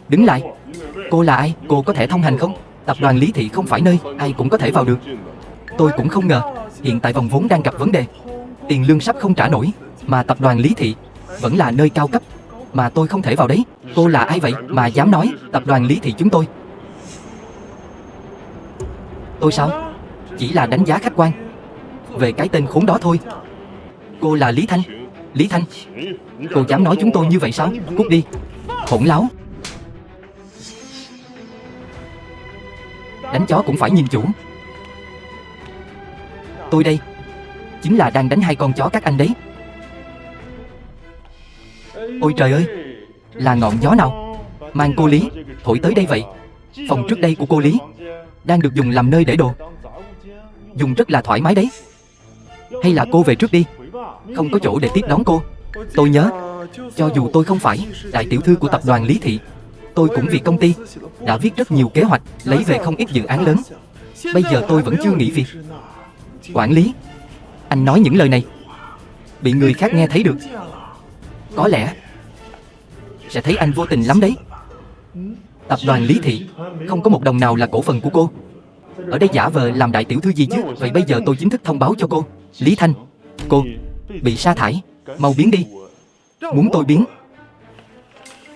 Đứng lại. Cô là ai? Cô có thể thông hành không? Tập đoàn Lý Thị không phải nơi ai cũng có thể vào được. Tôi cũng không ngờ, hiện tại vòng vốn đang gặp vấn đề. Tiền lương sắp không trả nổi, mà tập đoàn Lý Thị vẫn là nơi cao cấp, mà tôi không thể vào đấy. Cô là ai vậy mà dám nói tập đoàn Lý Thị chúng tôi? Tôi sao? Chỉ là đánh giá khách quan về cái tên khốn đó thôi. Cô là Lý Thanh. Lý Thanh, cô dám nói chúng tôi như vậy sao? Cút đi, hỗn láo. Đánh chó cũng phải nhìn chủ. Tôi đây chính là đang đánh hai con chó các anh đấy. Ôi trời ơi, là ngọn gió nào mang cô Lý thổi tới đây vậy? Phòng trước đây của cô Lý đang được dùng làm nơi để đồ, dùng rất là thoải mái đấy. Hay là cô về trước đi, không có chỗ để tiếp đón cô. Tôi nhớ, cho dù tôi không phải đại tiểu thư của tập đoàn Lý Thị, tôi cũng vì công ty đã viết rất nhiều kế hoạch, lấy về không ít dự án lớn. Bây giờ tôi vẫn chưa nghỉ việc. Quản lý, anh nói những lời này bị người khác nghe thấy được, có lẽ sẽ thấy anh vô tình lắm đấy. Tập đoàn Lý Thị không có một đồng nào là cổ phần của cô. Ở đây giả vờ làm đại tiểu thư gì chứ? Vậy bây giờ tôi chính thức thông báo cho cô. Lý Thanh, cô bị sa thải, mau biến đi. Muốn tôi biến?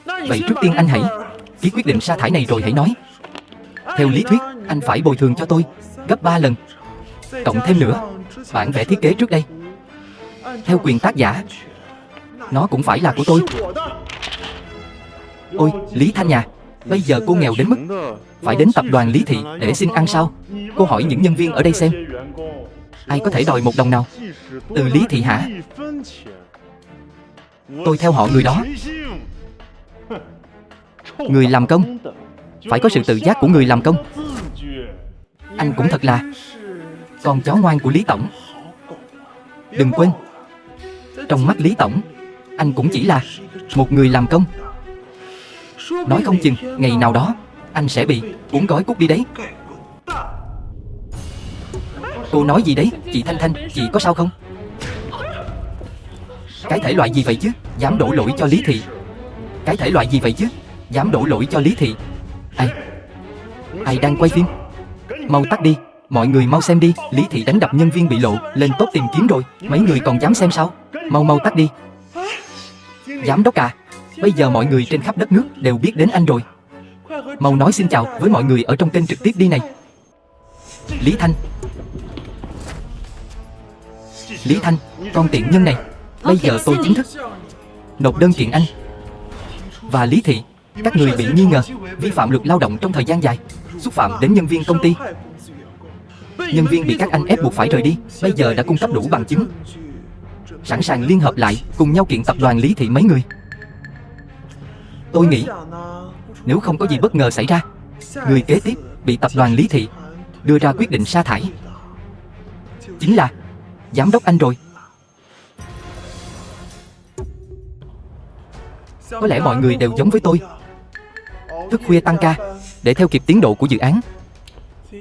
Vậy trước tiên anh hãy ký quyết định sa thải này rồi hãy nói. Theo lý thuyết, anh phải bồi thường cho tôi gấp 3 lần, cộng thêm nữa bản vẽ thiết kế trước đây. Theo quyền tác giả, nó cũng phải là của tôi. Ôi, Lý Thanh nhà, bây giờ cô nghèo đến mức phải đến tập đoàn Lý Thị để xin ăn sao? Cô hỏi những nhân viên ở đây xem, ai có thể đòi 1 đồng nào từ Lý Thị hả? Tôi theo họ người đó. Người làm công phải có sự tự giác của người làm công. Anh cũng thật là con chó ngoan của Lý Tổng. Đừng quên, trong mắt Lý Tổng, anh cũng chỉ là một người làm công. Nói không chừng ngày nào đó anh sẽ bị cuốn gói cút đi đấy. Cô nói gì đấy? Chị Thanh Thanh, chị có sao không? Cái thể loại gì vậy chứ? Dám đổ lỗi cho Lý Thị. Cái thể loại gì vậy chứ? Dám đổ lỗi cho Lý Thị. Ai đang quay phim? Mau tắt đi, mọi người mau xem đi. Lý Thị đánh đập nhân viên bị lộ lên top tìm kiếm rồi. Mấy người còn dám xem sao? Mau tắt đi. Giám đốc à, bây giờ mọi người trên khắp đất nước đều biết đến anh rồi. Mau nói xin chào với mọi người ở trong kênh trực tiếp đi này. Lý Thanh, Lý Thanh, con tiện nhân này. Bây giờ tôi chính thức nộp đơn kiện anh và Lý Thị. Các người bị nghi ngờ vi phạm luật lao động trong thời gian dài, xúc phạm đến nhân viên công ty. Nhân viên bị các anh ép buộc phải rời đi. Bây giờ đã cung cấp đủ bằng chứng, sẵn sàng liên hợp lại cùng nhau kiện tập đoàn Lý Thị mấy người. Tôi nghĩ nếu không có gì bất ngờ xảy ra, người kế tiếp bị tập đoàn Lý Thị đưa ra quyết định sa thải chính là giám đốc anh rồi. Có lẽ mọi người đều giống với tôi, thức khuya tăng ca để theo kịp tiến độ của dự án.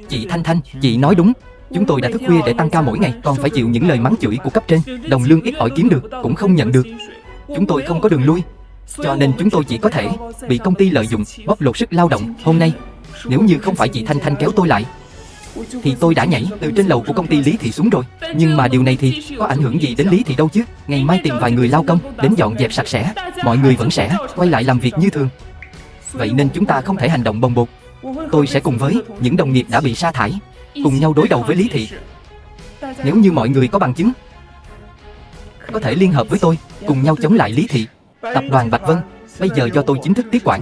Chị Thanh Thanh, chị nói đúng. Chúng tôi đã thức khuya để tăng ca mỗi ngày, còn phải chịu những lời mắng chửi của cấp trên. Đồng lương ít ỏi kiếm được cũng không nhận được. Chúng tôi không có đường lui, cho nên chúng tôi chỉ có thể bị công ty lợi dụng, bóc lột sức lao động. Hôm nay, nếu như không phải chị Thanh Thanh kéo tôi lại, thì tôi đã nhảy từ trên lầu của công ty Lý Thị xuống rồi. Nhưng mà điều này thì có ảnh hưởng gì đến Lý Thị đâu chứ. Ngày mai tìm vài người lao công đến dọn dẹp sạch sẽ, mọi người vẫn sẽ quay lại làm việc như thường. Vậy nên chúng ta không thể hành động bồng bột. Tôi sẽ cùng với những đồng nghiệp đã bị sa thải cùng nhau đối đầu với Lý Thị. Nếu như mọi người có bằng chứng, có thể liên hợp với tôi cùng nhau chống lại Lý Thị. Tập đoàn Bạch Vân bây giờ do tôi chính thức tiếp quản.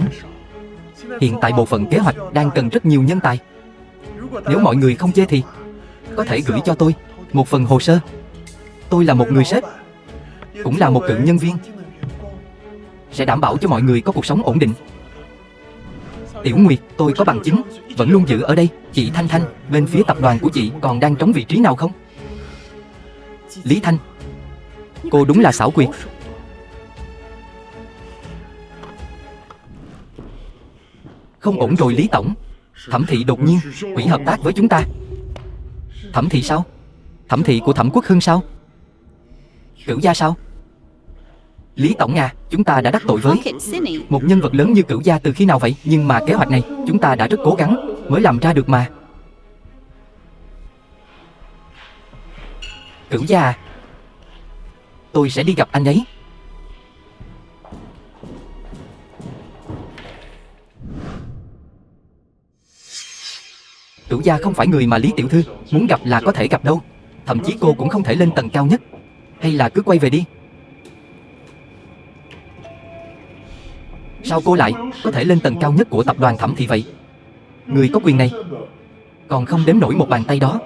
Hiện tại bộ phận kế hoạch đang cần rất nhiều nhân tài. Nếu mọi người không chê thì có thể gửi cho tôi một phần hồ sơ. Tôi là một người sếp, cũng là một cựu nhân viên, sẽ đảm bảo cho mọi người có cuộc sống ổn định. Tiểu Nguyệt, tôi có bằng chứng vẫn luôn giữ ở đây. Chị Thanh Thanh, bên phía tập đoàn của chị còn đang trống vị trí nào không? Lý Thanh, cô đúng là xảo quyệt. Không ổn rồi Lý Tổng. Thẩm Thị đột nhiên hủy hợp tác với chúng ta. Thẩm Thị sao? Thẩm Thị của Thẩm Quốc Hưng sao? Cửu gia sao? Lý Tổng à, chúng ta đã đắc tội với một nhân vật lớn như Cửu Gia từ khi nào vậy? Nhưng mà kế hoạch này, chúng ta đã rất cố gắng mới làm ra được mà. Cửu Gia à, tôi sẽ đi gặp anh ấy. Cửu Gia không phải người mà Lý tiểu thư muốn gặp là có thể gặp đâu. Thậm chí cô cũng không thể lên tầng cao nhất. Hay là cứ quay về đi. Sao cô lại có thể lên tầng cao nhất của tập đoàn Thẩm Thị vậy? Người có quyền này còn không đếm nổi một bàn tay đó.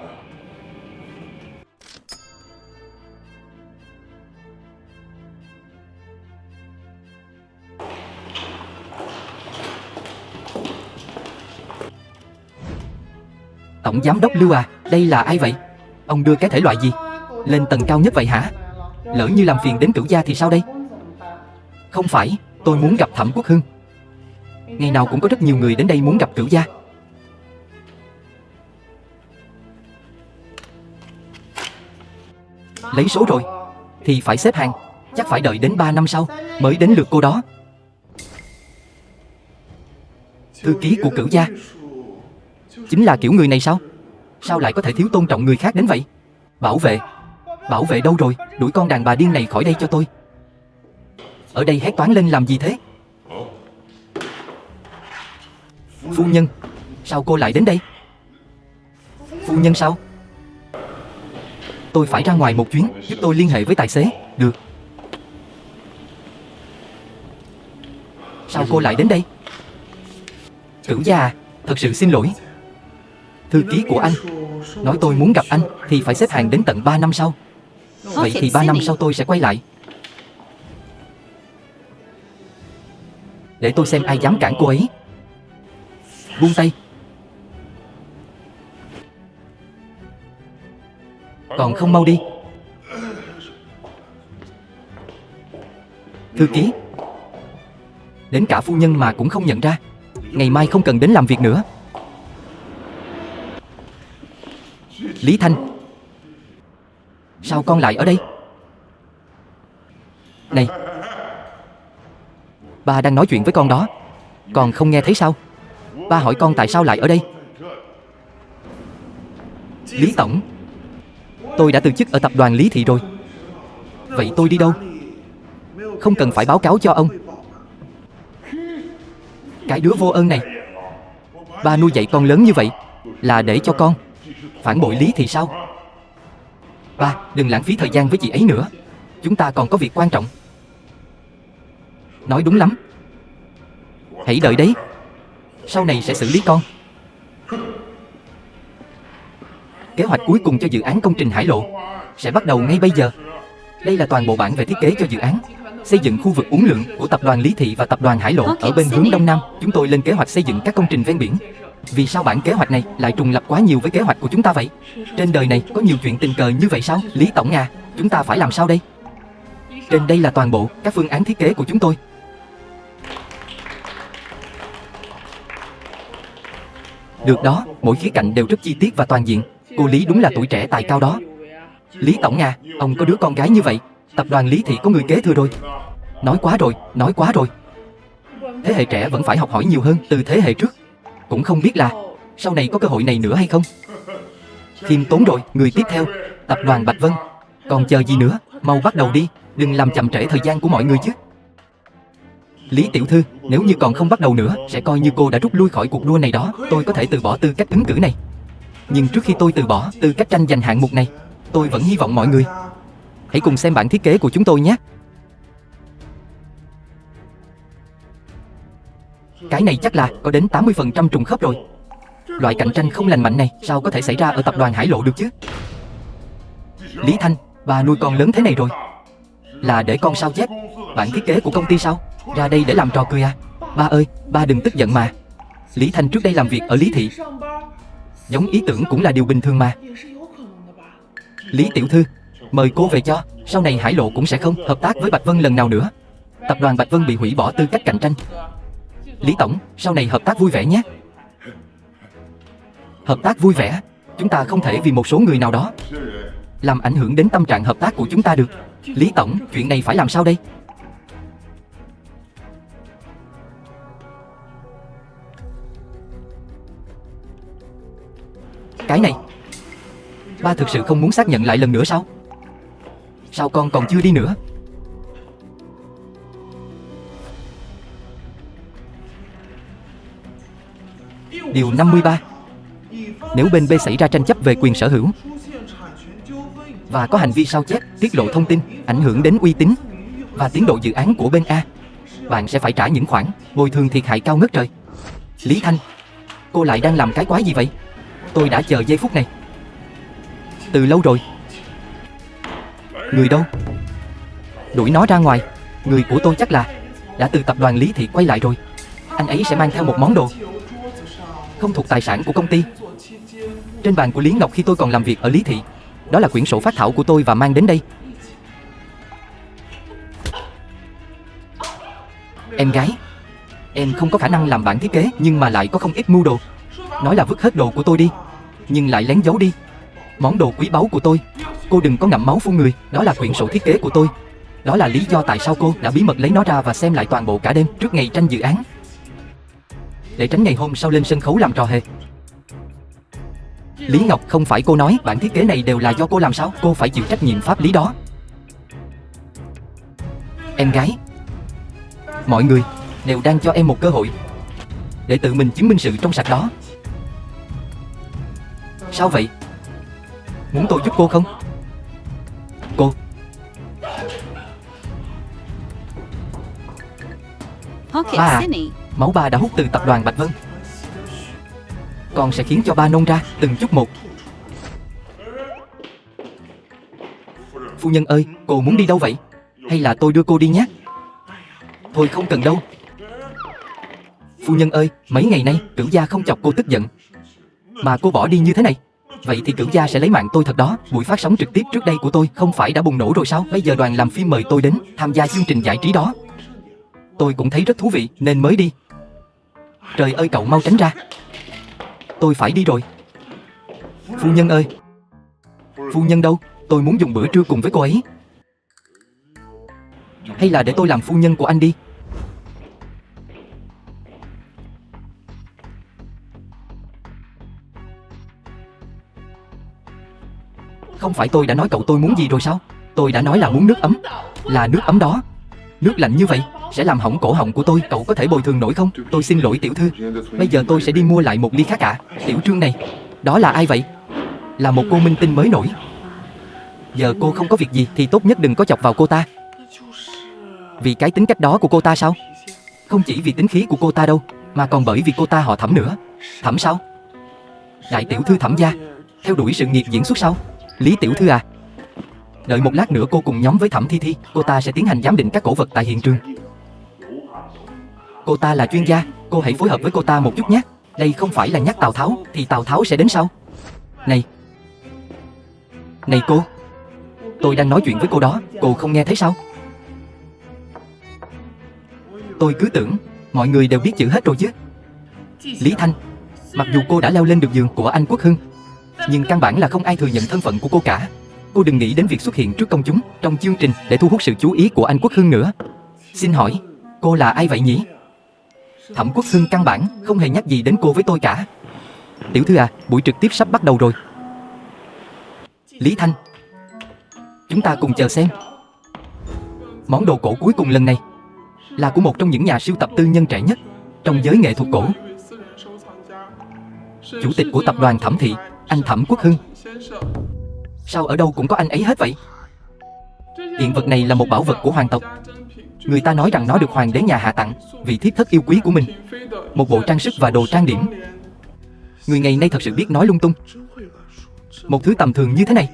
Tổng giám đốc Lưu à, đây là ai vậy? Ông đưa cái thể loại gì lên tầng cao nhất vậy hả? Lỡ như làm phiền đến Cửu Gia thì sao đây? Không phải, tôi muốn gặp Thẩm Quốc Hưng. Ngày nào cũng có rất nhiều người đến đây muốn gặp Cửu Gia. Lấy số rồi thì phải xếp hàng. Chắc phải đợi đến 3 năm sau mới đến lượt cô đó. Thư ký của Cửu Gia chính là kiểu người này sao? Sao lại có thể thiếu tôn trọng người khác đến vậy? Bảo vệ. Bảo vệ đâu rồi? Đuổi con đàn bà điên này khỏi đây cho tôi. Ở đây hét toáng lên làm gì thế? Phu nhân, sao cô lại đến đây? Phu nhân sao? Tôi phải ra ngoài một chuyến, giúp tôi liên hệ với tài xế. Được. Sao cô lại đến đây? Cửu Gia à, thật sự xin lỗi. Thư ký của anh nói tôi muốn gặp anh thì phải xếp hàng đến tận 3 năm sau. Vậy thì 3 năm sau tôi sẽ quay lại. Để tôi xem ai dám cản cô ấy. Buông tay. Còn không mau đi. Thư ký, đến cả phu nhân mà cũng không nhận ra. Ngày mai không cần đến làm việc nữa. Lý Thanh, sao con lại ở đây? Này, ba đang nói chuyện với con đó. Con không nghe thấy sao? Ba hỏi con tại sao lại ở đây. Lý Tổng, tôi đã từ chức ở tập đoàn Lý Thị rồi. Vậy tôi đi đâu? Không cần phải báo cáo cho ông. Cái đứa vô ơn này. Ba nuôi dạy con lớn như vậy là để cho con phản bội Lý Thị sao? Ba, đừng lãng phí thời gian với chị ấy nữa. Chúng ta còn có việc quan trọng. Nói đúng lắm. Hãy đợi đấy. Sau này sẽ xử lý con. Kế hoạch cuối cùng cho dự án công trình Hải Lộ sẽ bắt đầu ngay bây giờ. Đây là toàn bộ bản về thiết kế cho dự án xây dựng khu vực uốn lượn của tập đoàn Lý Thị và tập đoàn Hải Lộ ở bên hướng đông nam. Chúng tôi lên kế hoạch xây dựng các công trình ven biển. Vì sao bản kế hoạch này lại trùng lặp quá nhiều với kế hoạch của chúng ta vậy? Trên đời này có nhiều chuyện tình cờ như vậy sao? Lý Tổng à, chúng ta phải làm sao đây? Trên đây là toàn bộ các phương án thiết kế của chúng tôi. Được đó, mỗi khía cạnh đều rất chi tiết và toàn diện. Cô Lý đúng là tuổi trẻ tài cao đó. Lý Tổng à, ông có đứa con gái như vậy, tập đoàn Lý Thị có người kế thừa rồi. Nói quá rồi, nói quá rồi. Thế hệ trẻ vẫn phải học hỏi nhiều hơn từ thế hệ trước. Cũng không biết là sau này có cơ hội này nữa hay không. Khiêm tốn rồi, người tiếp theo, tập đoàn Bạch Vân. Còn chờ gì nữa, mau bắt đầu đi, đừng làm chậm trễ thời gian của mọi người chứ. Lý tiểu thư, nếu như còn không bắt đầu nữa, sẽ coi như cô đã rút lui khỏi cuộc đua này đó. Tôi có thể từ bỏ tư cách ứng cử này. Nhưng trước khi tôi từ bỏ tư cách tranh giành hạng mục này, tôi vẫn hy vọng mọi người hãy cùng xem bản thiết kế của chúng tôi nhé. Cái này chắc là có đến 80% trùng khớp rồi. Loại cạnh tranh không lành mạnh này sao có thể xảy ra ở tập đoàn Hải Lộ được chứ? Lý Thanh, bà nuôi con lớn thế này rồi là để con sao chép bản thiết kế của công ty sao? Ra đây để làm trò cười à? Ba ơi, ba đừng tức giận mà. Lý Thanh trước đây làm việc ở Lý Thị, giống ý tưởng cũng là điều bình thường mà. Lý tiểu thư, mời cô về cho. Sau này Hải Lộ cũng sẽ không hợp tác với Bạch Vân lần nào nữa. Tập đoàn Bạch Vân bị hủy bỏ tư cách cạnh tranh. Lý Tổng, sau này hợp tác vui vẻ nhé. Hợp tác vui vẻ? Chúng ta không thể vì một số người nào đó làm ảnh hưởng đến tâm trạng hợp tác của chúng ta được. Lý Tổng, chuyện này phải làm sao đây? Cái này, ba thực sự không muốn xác nhận lại lần nữa sao? Sao con còn chưa đi nữa? Điều 53. Nếu bên B xảy ra tranh chấp về quyền sở hữu và có hành vi sao chép, tiết lộ thông tin ảnh hưởng đến uy tín và tiến độ dự án của bên A, bạn sẽ phải trả những khoản bồi thường thiệt hại cao ngất trời. Lý Thanh, cô lại đang làm cái quái gì vậy? Tôi đã chờ giây phút này từ lâu rồi. Người đâu? Đuổi nó ra ngoài. Người của tôi chắc là đã từ tập đoàn Lý Thị quay lại rồi. Anh ấy sẽ mang theo một món đồ không thuộc tài sản của công ty. Trên bàn của Lý Ngọc khi tôi còn làm việc ở Lý Thị, đó là quyển sổ phác thảo của tôi và mang đến đây. Em gái, em không có khả năng làm bản thiết kế nhưng mà lại có không ít mưu đồ. Nói là vứt hết đồ của tôi đi, nhưng lại lén giấu đi món đồ quý báu của tôi. Cô đừng có ngậm máu phun người. Đó là quyển sổ thiết kế của tôi. Đó là lý do tại sao cô đã bí mật lấy nó ra và xem lại toàn bộ cả đêm trước ngày tranh dự án, để tránh ngày hôm sau lên sân khấu làm trò hề. Lý Ngọc, không phải cô nói bản thiết kế này đều là do cô làm sao? Cô phải chịu trách nhiệm pháp lý đó. Em gái, mọi người đều đang cho em một cơ hội để tự mình chứng minh sự trong sạch đó. Sao vậy? Muốn tôi giúp cô không? Cô ba à, máu ba đã hút từ tập đoàn Bạch Vân. Con sẽ khiến cho ba nôn ra từng chút một. Phu nhân ơi, cô muốn đi đâu vậy? Hay là tôi đưa cô đi nhé? Thôi không cần đâu. Phu nhân ơi, mấy ngày nay Cửu gia không chọc cô tức giận mà cô bỏ đi như thế này. Vậy thì Cửu gia sẽ lấy mạng tôi thật đó. Buổi phát sóng trực tiếp trước đây của tôi không phải đã bùng nổ rồi sao? Bây giờ đoàn làm phim mời tôi đến tham gia chương trình giải trí đó. Tôi cũng thấy rất thú vị nên mới đi. Trời ơi, cậu mau tránh ra. Tôi phải đi rồi. Phu nhân ơi. Phu nhân đâu? Tôi muốn dùng bữa trưa cùng với cô ấy. Hay là để tôi làm phu nhân của anh đi. Không phải tôi đã nói cậu tôi muốn gì rồi sao? Tôi đã nói là muốn nước ấm. Là nước ấm đó. Nước lạnh như vậy sẽ làm hỏng cổ họng của tôi. Cậu có thể bồi thường nổi không? Tôi xin lỗi tiểu thư. Bây giờ tôi sẽ đi mua lại một ly khác ạ. Tiểu Trương này, đó là ai vậy? Là một cô minh tinh mới nổi. Giờ cô không có việc gì thì tốt nhất đừng có chọc vào cô ta. Vì cái tính cách đó của cô ta sao? Không chỉ vì tính khí của cô ta đâu, mà còn bởi vì cô ta họ Thẩm nữa. Thẩm sao? Đại tiểu thư Thẩm gia theo đuổi sự nghiệp diễn xuất sao? Lý tiểu thư à, đợi một lát nữa cô cùng nhóm với Thẩm Thi Thi. Cô ta sẽ tiến hành giám định các cổ vật tại hiện trường. Cô ta là chuyên gia, cô hãy phối hợp với cô ta một chút nhé. Đây không phải là nhắc Tào Tháo thì Tào Tháo sẽ đến sau. Này cô, tôi đang nói chuyện với cô đó, cô không nghe thấy sao? Tôi cứ tưởng mọi người đều biết chữ hết rồi chứ. Lý Thanh, mặc dù cô đã leo lên được giường của anh Quốc Hưng, nhưng căn bản là không ai thừa nhận thân phận của cô cả. Cô đừng nghĩ đến việc xuất hiện trước công chúng trong chương trình để thu hút sự chú ý của anh Quốc Hưng nữa. Xin hỏi, cô là ai vậy nhỉ? Thẩm Quốc Hưng căn bản không hề nhắc gì đến cô với tôi cả. Tiểu thư à, buổi trực tiếp sắp bắt đầu rồi. Lý Thanh, chúng ta cùng chờ xem. Món đồ cổ cuối cùng lần này là của một trong những nhà sưu tập tư nhân trẻ nhất trong giới nghệ thuật cổ. Chủ tịch của tập đoàn Thẩm Thị, anh Thẩm Quốc Hưng. Sao ở đâu cũng có anh ấy hết vậy? Hiện vật này là một bảo vật của hoàng tộc. Người ta nói rằng nó được hoàng đế nhà hạ tặng vì thiếp thất yêu quý của mình. Một bộ trang sức và đồ trang điểm. Người ngày nay thật sự biết nói lung tung. Một thứ tầm thường như thế này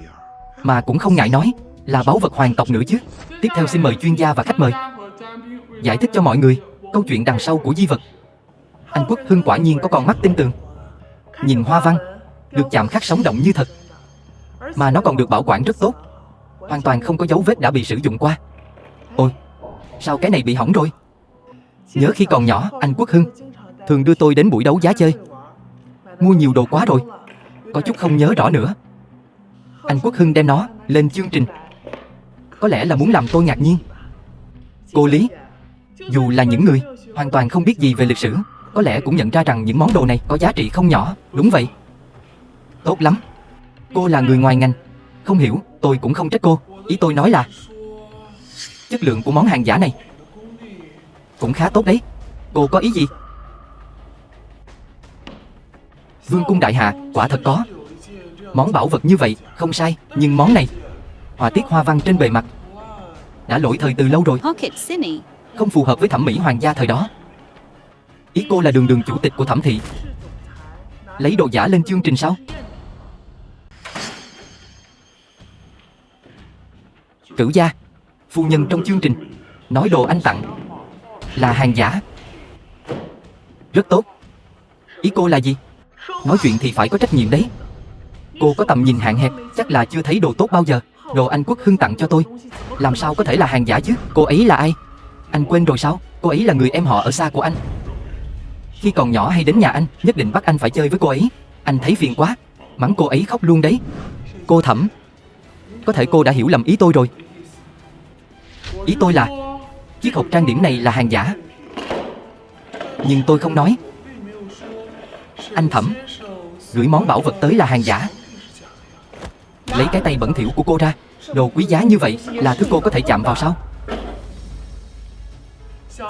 mà cũng không ngại nói là báu vật hoàng tộc nữa chứ. Tiếp theo xin mời chuyên gia và khách mời giải thích cho mọi người câu chuyện đằng sau của di vật. Anh Quốc Hưng quả nhiên có con mắt tinh tường. Nhìn hoa văn được chạm khắc sống động như thật, mà nó còn được bảo quản rất tốt, hoàn toàn không có dấu vết đã bị sử dụng qua. Ôi, sao cái này bị hỏng rồi? Nhớ khi còn nhỏ, anh Quốc Hưng thường đưa tôi đến buổi đấu giá chơi. Mua nhiều đồ quá rồi, có chút không nhớ rõ nữa. Anh Quốc Hưng đem nó lên chương trình, có lẽ là muốn làm tôi ngạc nhiên. Cô Lý, dù là những người hoàn toàn không biết gì về lịch sử, có lẽ cũng nhận ra rằng những món đồ này có giá trị không nhỏ. Đúng vậy. Tốt lắm. Cô là người ngoài ngành. Không hiểu, tôi cũng không trách cô. Ý tôi nói là chất lượng của món hàng giả này cũng khá tốt đấy. Cô có ý gì? Vương cung đại hạ, quả thật có món bảo vật như vậy, không sai. Nhưng món này, họa tiết hoa văn trên bề mặt đã lỗi thời từ lâu rồi, không phù hợp với thẩm mỹ hoàng gia thời đó. Ý cô là đường chủ tịch của Thẩm thị lấy đồ giả lên chương trình sao? Cửu gia, phu nhân trong chương trình nói đồ anh tặng là hàng giả. Rất tốt. Ý cô là gì? Nói chuyện thì phải có trách nhiệm đấy. Cô có tầm nhìn hạn hẹp, chắc là chưa thấy đồ tốt bao giờ. Đồ anh Quốc Hưng tặng cho tôi, làm sao có thể là hàng giả chứ? Cô ấy là ai? Anh quên rồi sao? Cô ấy là người em họ ở xa của anh. Khi còn nhỏ hay đến nhà anh, nhất định bắt anh phải chơi với cô ấy. Anh thấy phiền quá, mắng cô ấy khóc luôn đấy. Cô Thẩm, có thể cô đã hiểu lầm ý tôi rồi. Ý tôi là chiếc hộp trang điểm này là hàng giả. Nhưng tôi không nói. Anh Thẩm, gửi món bảo vật tới là hàng giả. Lấy cái tay bẩn thỉu của cô ra. Đồ quý giá như vậy là thứ cô có thể chạm vào sao?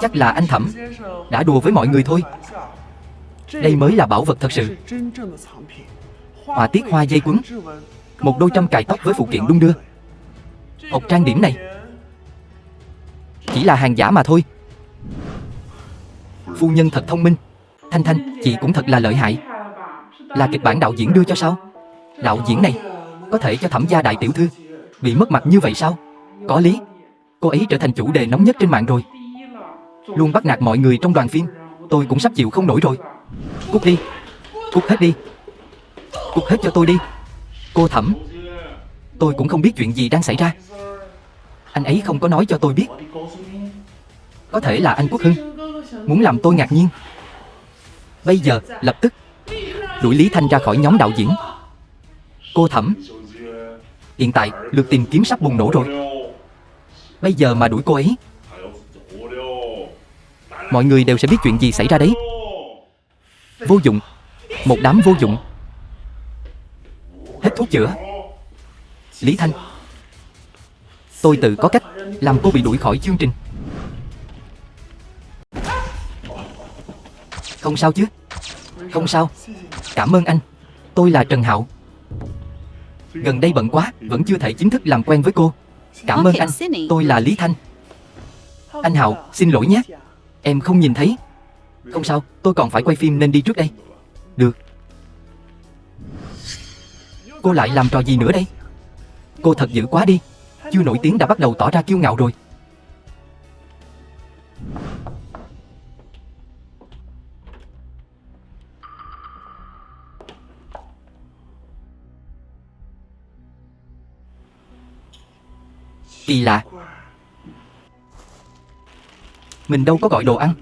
Chắc là anh Thẩm đã đùa với mọi người thôi. Đây mới là bảo vật thật sự. Họa tiết hoa dây quấn, một đôi trâm cài tóc với phụ kiện đung đưa. Hộp trang điểm này chỉ là hàng giả mà thôi. Phu nhân thật thông minh. Thanh Thanh, chị cũng thật là lợi hại. Là kịch bản đạo diễn đưa cho sao? Đạo diễn này có thể cho Thẩm gia đại tiểu thư bị mất mặt như vậy sao? Có lý. Cô ấy trở thành chủ đề nóng nhất trên mạng rồi, luôn bắt nạt mọi người trong đoàn phim. Tôi cũng sắp chịu không nổi rồi. Cút đi. Cút hết đi. Cút hết cho tôi đi. Cô Thẩm, tôi cũng không biết chuyện gì đang xảy ra. Anh ấy không có nói cho tôi biết. Có thể là anh Quốc Hưng muốn làm tôi ngạc nhiên. Bây giờ, lập tức đuổi Lý Thanh ra khỏi nhóm đạo diễn. Cô Thẩm, hiện tại lượt tìm kiếm sắp bùng nổ rồi. Bây giờ mà đuổi cô ấy, mọi người đều sẽ biết chuyện gì xảy ra đấy. Vô dụng. Một đám vô dụng. Hết thuốc chữa. Lý Thanh, tôi tự có cách làm cô bị đuổi khỏi chương trình. Không sao chứ? Không sao. Cảm ơn anh. Tôi là Trần Hạo. Gần đây bận quá, vẫn chưa thể chính thức làm quen với cô. Cảm ơn anh. Tôi là Lý Thanh. Anh Hạo, xin lỗi nhé. Em không nhìn thấy. Không sao, tôi còn phải quay phim nên đi trước đây. Được. Cô lại làm trò gì nữa đây? Cô thật dữ quá đi. Chưa nổi tiếng đã bắt đầu tỏ ra kiêu ngạo rồi. Kỳ lạ. Mình đâu có gọi đồ ăn.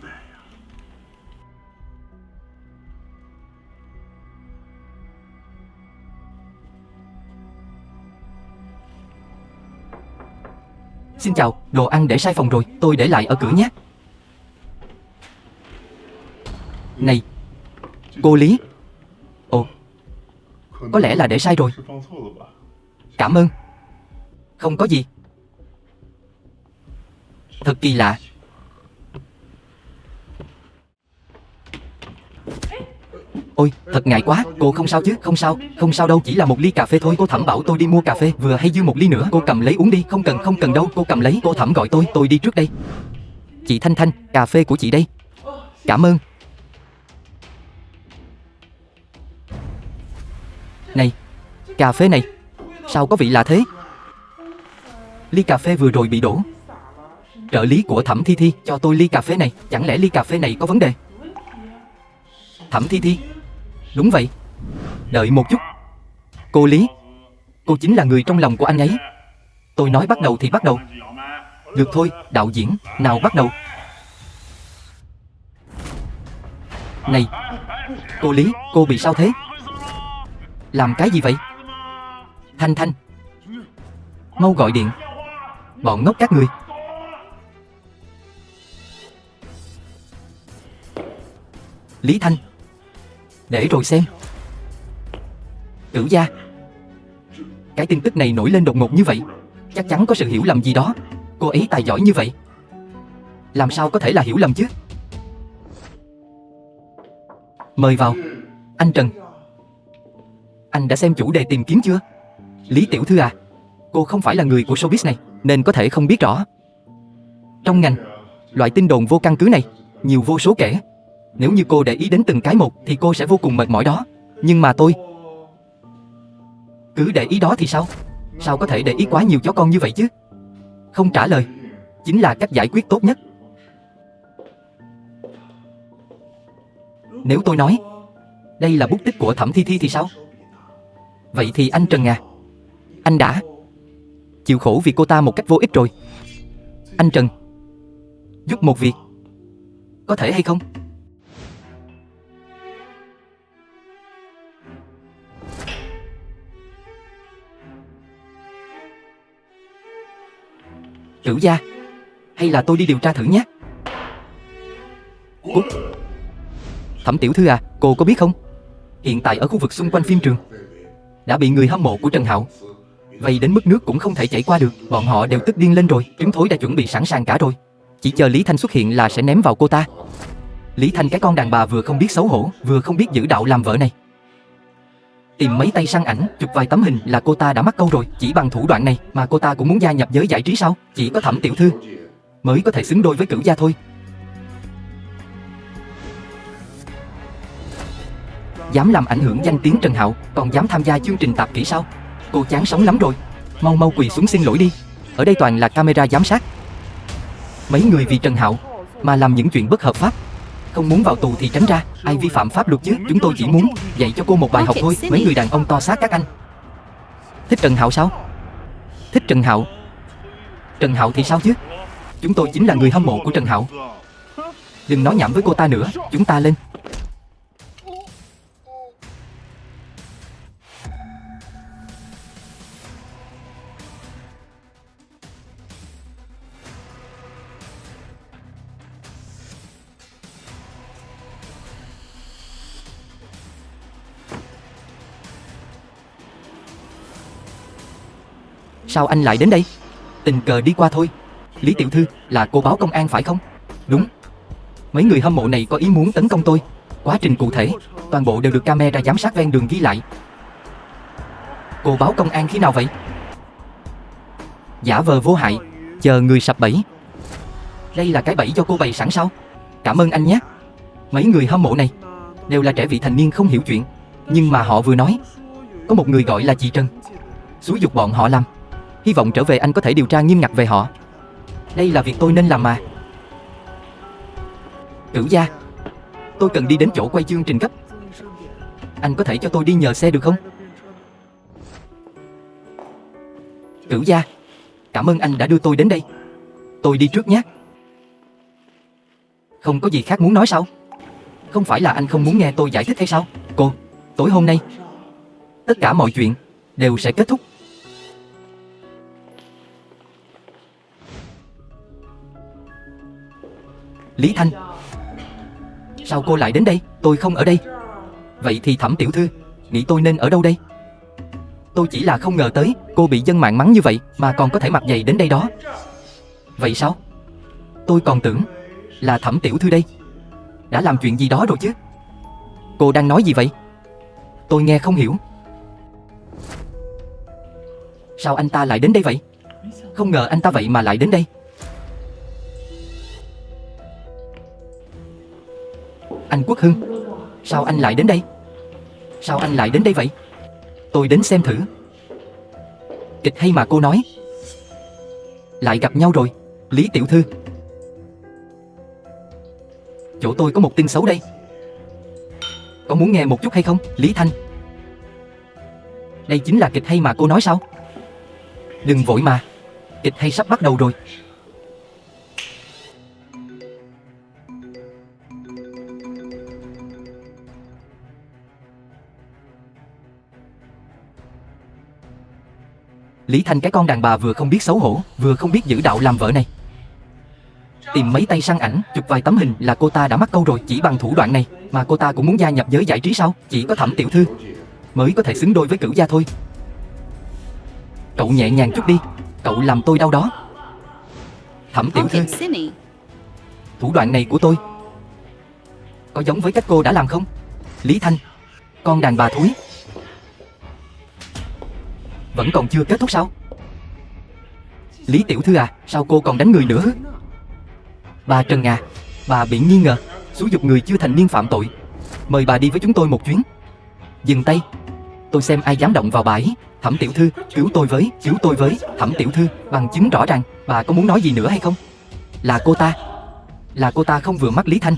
Xin chào, đồ ăn để sai phòng rồi, tôi để lại ở cửa nhé. Này, cô Lý. Ồ, có lẽ là để sai rồi. Cảm ơn. Không có gì. Thật kỳ lạ. Ôi, thật ngại quá, cô không sao chứ? Không sao, không sao đâu, chỉ là một ly cà phê thôi. Cô Thẩm bảo tôi đi mua cà phê, vừa hay dư một ly nữa. Cô cầm lấy uống đi. Không cần đâu, cô cầm lấy. Cô Thẩm gọi tôi đi trước đây. Chị Thanh Thanh, cà phê của chị đây. Cảm ơn. Này, cà phê này sao có vị lạ thế? Ly cà phê vừa rồi bị đổ. Trợ lý của Thẩm Thi Thi cho tôi ly cà phê này. Chẳng lẽ ly cà phê này có vấn đề? Thẩm Thi Thi. Đúng vậy. Đợi một chút. Cô Lý, cô chính là người trong lòng của anh ấy. Tôi nói bắt đầu thì bắt đầu. Được thôi, đạo diễn, nào bắt đầu. Này, cô Lý, cô bị sao thế? Làm cái gì vậy? Thanh Thanh, mau gọi điện. Bọn ngốc các người. Lý Thanh, để rồi xem. Cửu gia, cái tin tức này nổi lên đột ngột như vậy, chắc chắn có sự hiểu lầm gì đó. Cô ấy tài giỏi như vậy, làm sao có thể là hiểu lầm chứ? Mời vào. Anh Trần, anh đã xem chủ đề tìm kiếm chưa? Lý tiểu thư à, cô không phải là người của showbiz này, nên có thể không biết rõ. Trong ngành, loại tin đồn vô căn cứ này nhiều vô số kể. Nếu như cô để ý đến từng cái một thì cô sẽ vô cùng mệt mỏi đó. Nhưng mà tôi cứ để ý đó thì sao? Sao có thể để ý quá nhiều chó con như vậy chứ? Không trả lời chính là cách giải quyết tốt nhất. Nếu tôi nói đây là bút tích của Thẩm Thi Thi thì sao? Vậy thì anh Trần à, anh đã chịu khổ vì cô ta một cách vô ích rồi. Anh Trần, giúp một việc, có thể hay không? Cửu gia, hay là tôi đi điều tra thử nhé. Cút. Thẩm tiểu thư à, cô có biết không? Hiện tại ở khu vực xung quanh phim trường đã bị người hâm mộ của Trần Hạo vây đến mức nước cũng không thể chảy qua được. Bọn họ đều tức điên lên rồi. Trứng thối đã chuẩn bị sẵn sàng cả rồi, chỉ chờ Lý Thanh xuất hiện là sẽ ném vào cô ta. Lý Thanh cái con đàn bà vừa không biết xấu hổ, vừa không biết giữ đạo làm vợ này. Tìm mấy tay săn ảnh, chụp vài tấm hình là cô ta đã mắc câu rồi. Chỉ bằng thủ đoạn này mà cô ta cũng muốn gia nhập giới giải trí sao? Chỉ có Thẩm tiểu thư mới có thể xứng đôi với Cửu gia thôi. Dám làm ảnh hưởng danh tiếng Trần Hạo, còn dám tham gia chương trình tạp kỹ sao? Cô chán sống lắm rồi. Mau mau quỳ xuống xin lỗi đi. Ở đây toàn là camera giám sát. Mấy người vì Trần Hạo mà làm những chuyện bất hợp pháp, không muốn vào tù thì tránh ra. Ai vi phạm pháp luật chứ? Chúng tôi chỉ muốn dạy cho cô một bài học thôi. Mấy người đàn ông to xác các anh. Thích Trần Hạo sao? Thích Trần Hạo. Trần Hạo thì sao chứ? Chúng tôi chính là người hâm mộ của Trần Hạo. Đừng nói nhảm với cô ta nữa. Chúng ta lên. Sao anh lại đến đây? Tình cờ đi qua thôi. Lý tiểu thư, là cô báo công an phải không? Đúng. Mấy người hâm mộ này có ý muốn tấn công tôi. Quá trình cụ thể toàn bộ đều được camera giám sát ven đường ghi lại. Cô báo công an khi nào vậy? Giả vờ vô hại, chờ người sập bẫy. Đây là cái bẫy do cô bày sẵn sao? Cảm ơn anh nhé. Mấy người hâm mộ này đều là trẻ vị thành niên không hiểu chuyện, nhưng mà họ vừa nói có một người gọi là chị Trần xúi giục bọn họ làm. Hy vọng trở về anh có thể điều tra nghiêm ngặt về họ. Đây là việc tôi nên làm mà. Cửu gia, tôi cần đi đến chỗ quay chương trình gấp. Anh có thể cho tôi đi nhờ xe được không? Cửu gia, cảm ơn anh đã đưa tôi đến đây. Tôi đi trước nhé. Không có gì khác muốn nói sao? Không phải là anh không muốn nghe tôi giải thích hay sao? Cô, tối hôm nay tất cả mọi chuyện đều sẽ kết thúc. Lý Thanh, sao cô lại đến đây? Tôi không ở đây. Vậy thì Thẩm tiểu thư nghĩ tôi nên ở đâu đây? Tôi chỉ là không ngờ tới cô bị dân mạng mắng như vậy mà còn có thể mặt dày đến đây đó. Vậy sao? Tôi còn tưởng là Thẩm tiểu thư đây đã làm chuyện gì đó rồi chứ. Cô đang nói gì vậy? Tôi nghe không hiểu. Sao anh ta lại đến đây vậy? Không ngờ anh ta vậy mà lại đến đây. Anh Quốc Hưng, sao anh lại đến đây? Sao anh lại đến đây vậy? Tôi đến xem thử. Kịch hay mà cô nói. Lại gặp nhau rồi. Lý tiểu thư, chỗ tôi có một tin xấu đây. Có muốn nghe một chút hay không? Lý Thanh, đây chính là kịch hay mà cô nói sao? Đừng vội mà, kịch hay sắp bắt đầu rồi. Lý Thanh cái con đàn bà vừa không biết xấu hổ, vừa không biết giữ đạo làm vợ này. Tìm mấy tay săn ảnh, chụp vài tấm hình là cô ta đã mắc câu rồi. Chỉ bằng thủ đoạn này mà cô ta cũng muốn gia nhập giới giải trí sao? Chỉ có Thẩm tiểu thư mới có thể xứng đôi với Cửu gia thôi. Cậu nhẹ nhàng chút đi, cậu làm tôi đau đó. Thẩm tiểu thư, thủ đoạn này của tôi có giống với cách cô đã làm không? Lý Thanh, con đàn bà thúi. Vẫn còn chưa kết thúc sao? Lý tiểu thư à, sao cô còn đánh người nữa? Bà Trần à, bà bị nghi ngờ xúi giục người chưa thành niên phạm tội. Mời bà đi với chúng tôi một chuyến. Dừng tay, tôi xem ai dám động vào bà ấy. Thẩm tiểu thư, cứu tôi với. Thẩm tiểu thư, bằng chứng rõ ràng. Bà có muốn nói gì nữa hay không? Là cô ta không vừa mắt Lý Thanh,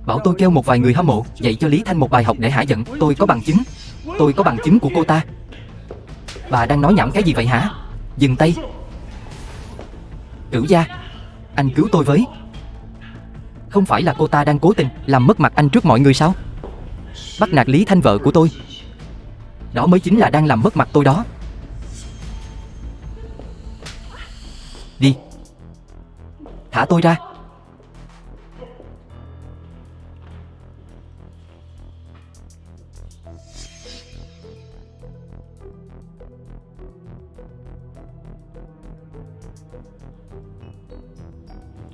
bảo tôi kêu một vài người hâm mộ dạy cho Lý Thanh một bài học để hả giận. Tôi có bằng chứng của cô ta. Bà đang nói nhảm cái gì vậy hả? Dừng tay. Cửu gia, anh cứu tôi với. Không phải là cô ta đang cố tình làm mất mặt anh trước mọi người sao? Bắt nạt Lý Thanh vợ của tôi, đó mới chính là đang làm mất mặt tôi đó. Đi, thả tôi ra.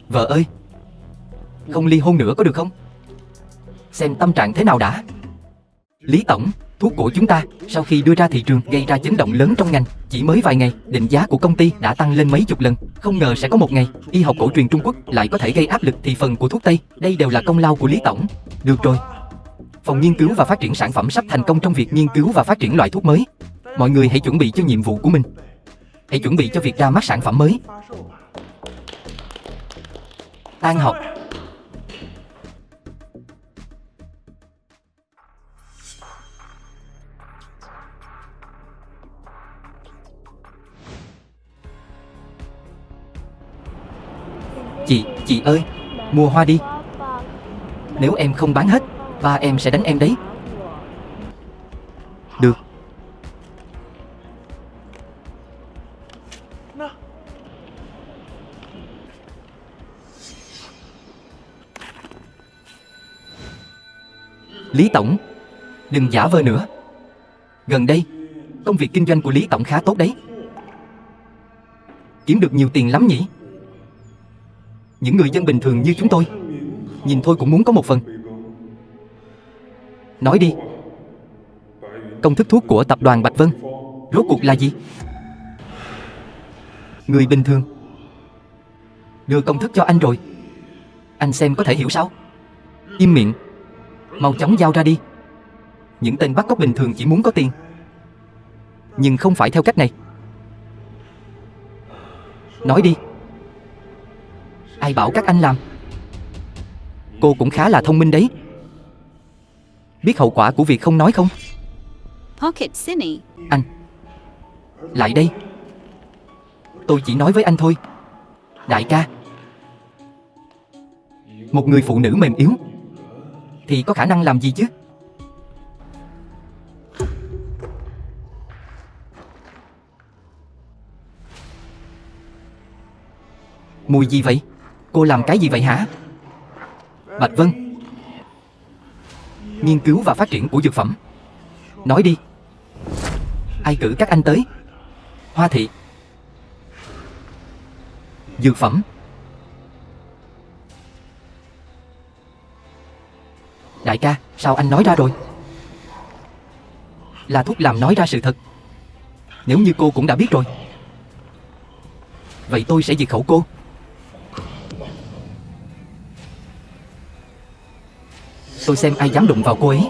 Vợ ơi, không ly hôn nữa có được không? Xem tâm trạng thế nào đã. Lý tổng, thuốc của chúng ta sau khi đưa ra thị trường gây ra chấn động lớn trong ngành. Chỉ mới vài ngày, định giá của công ty đã tăng lên mấy chục lần. Không ngờ sẽ có một ngày, y học cổ truyền Trung Quốc lại có thể gây áp lực thị phần của thuốc Tây. Đây đều là công lao của Lý tổng. Được rồi, phòng nghiên cứu và phát triển sản phẩm sắp thành công trong việc nghiên cứu và phát triển loại thuốc mới. Mọi người hãy chuẩn bị cho nhiệm vụ của mình. Hãy chuẩn bị cho việc ra mắt sản phẩm mới. Tan học. Chị ơi, mua hoa đi. Nếu em không bán hết, ba em sẽ đánh em đấy. Được. Lý tổng, đừng giả vờ nữa. Gần đây, công việc kinh doanh của Lý tổng khá tốt đấy. Kiếm được nhiều tiền lắm nhỉ? Những người dân bình thường như chúng tôi, nhìn thôi cũng muốn có một phần. Nói đi, công thức thuốc của tập đoàn Bạch Vân rốt cuộc là gì? Người bình thường đưa công thức cho anh rồi, anh xem có thể hiểu sao? Im miệng, mau chóng giao ra đi. Những tên bắt cóc bình thường chỉ muốn có tiền, nhưng không phải theo cách này. Nói đi, ai bảo các anh làm? Cô cũng khá là thông minh đấy. Biết hậu quả của việc không nói không? Anh, lại đây. Tôi chỉ nói với anh thôi. Đại ca, một người phụ nữ mềm yếu thì có khả năng làm gì chứ? Mùi gì vậy? Cô làm cái gì vậy hả? Bạch Vân, nghiên cứu và phát triển của dược phẩm. Nói đi, ai cử các anh tới? Hoa thị. Dược phẩm. Đại ca, sao anh nói ra rồi? Là thuốc làm nói ra sự thật. Nếu như cô cũng đã biết rồi, vậy tôi sẽ diệt khẩu cô. Tôi xem ai dám đụng vào cô ấy.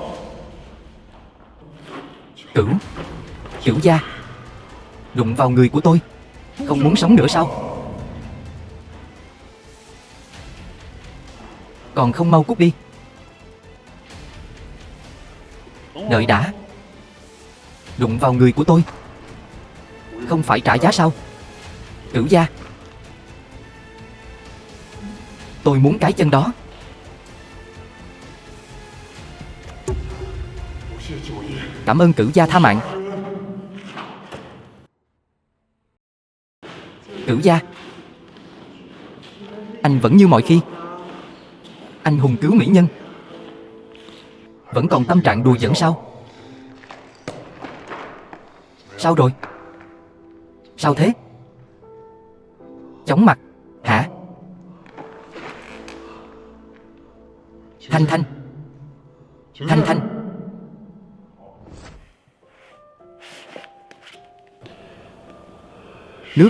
Cửu gia, đụng vào người của tôi, không muốn sống nữa sao? Còn không mau cút đi. Đợi đã. Đụng vào người của tôi, không phải trả giá sao? Cửu gia, tôi muốn cái chân đó. Cảm ơn cửu gia tha mạng. Cửu gia, anh vẫn như mọi khi. Anh hùng cứu mỹ nhân, vẫn còn tâm trạng đùa giỡn sao? Sao rồi? Sao thế? Chóng mặt hả? Thanh Thanh. Thanh Thanh. Nước.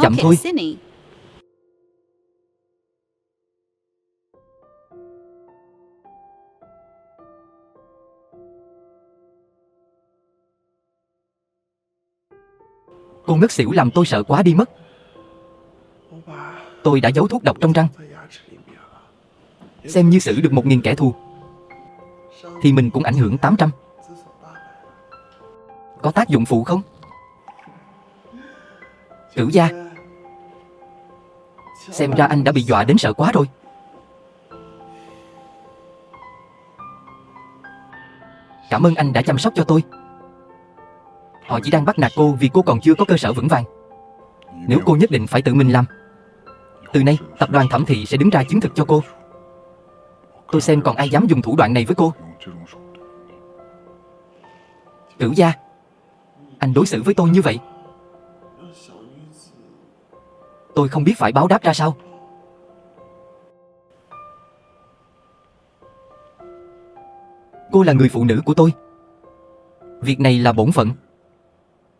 Chậm thôi. Cô ngất xỉu làm tôi sợ quá đi mất. Tôi đã giấu thuốc độc trong răng. Xem như xử được 1.000 kẻ thù thì mình cũng ảnh hưởng 800. Có tác dụng phụ không? Cửu gia, xem ra anh đã bị dọa đến sợ quá rồi. Cảm ơn anh đã chăm sóc cho tôi. Họ chỉ đang bắt nạt cô vì cô còn chưa có cơ sở vững vàng. Nếu cô nhất định phải tự mình làm, từ nay tập đoàn Thẩm Thị sẽ đứng ra chứng thực cho cô. Tôi xem còn ai dám dùng thủ đoạn này với cô. Cửu gia, anh đối xử với tôi như vậy, tôi không biết phải báo đáp ra sao. Cô là người phụ nữ của tôi. Việc này là bổn phận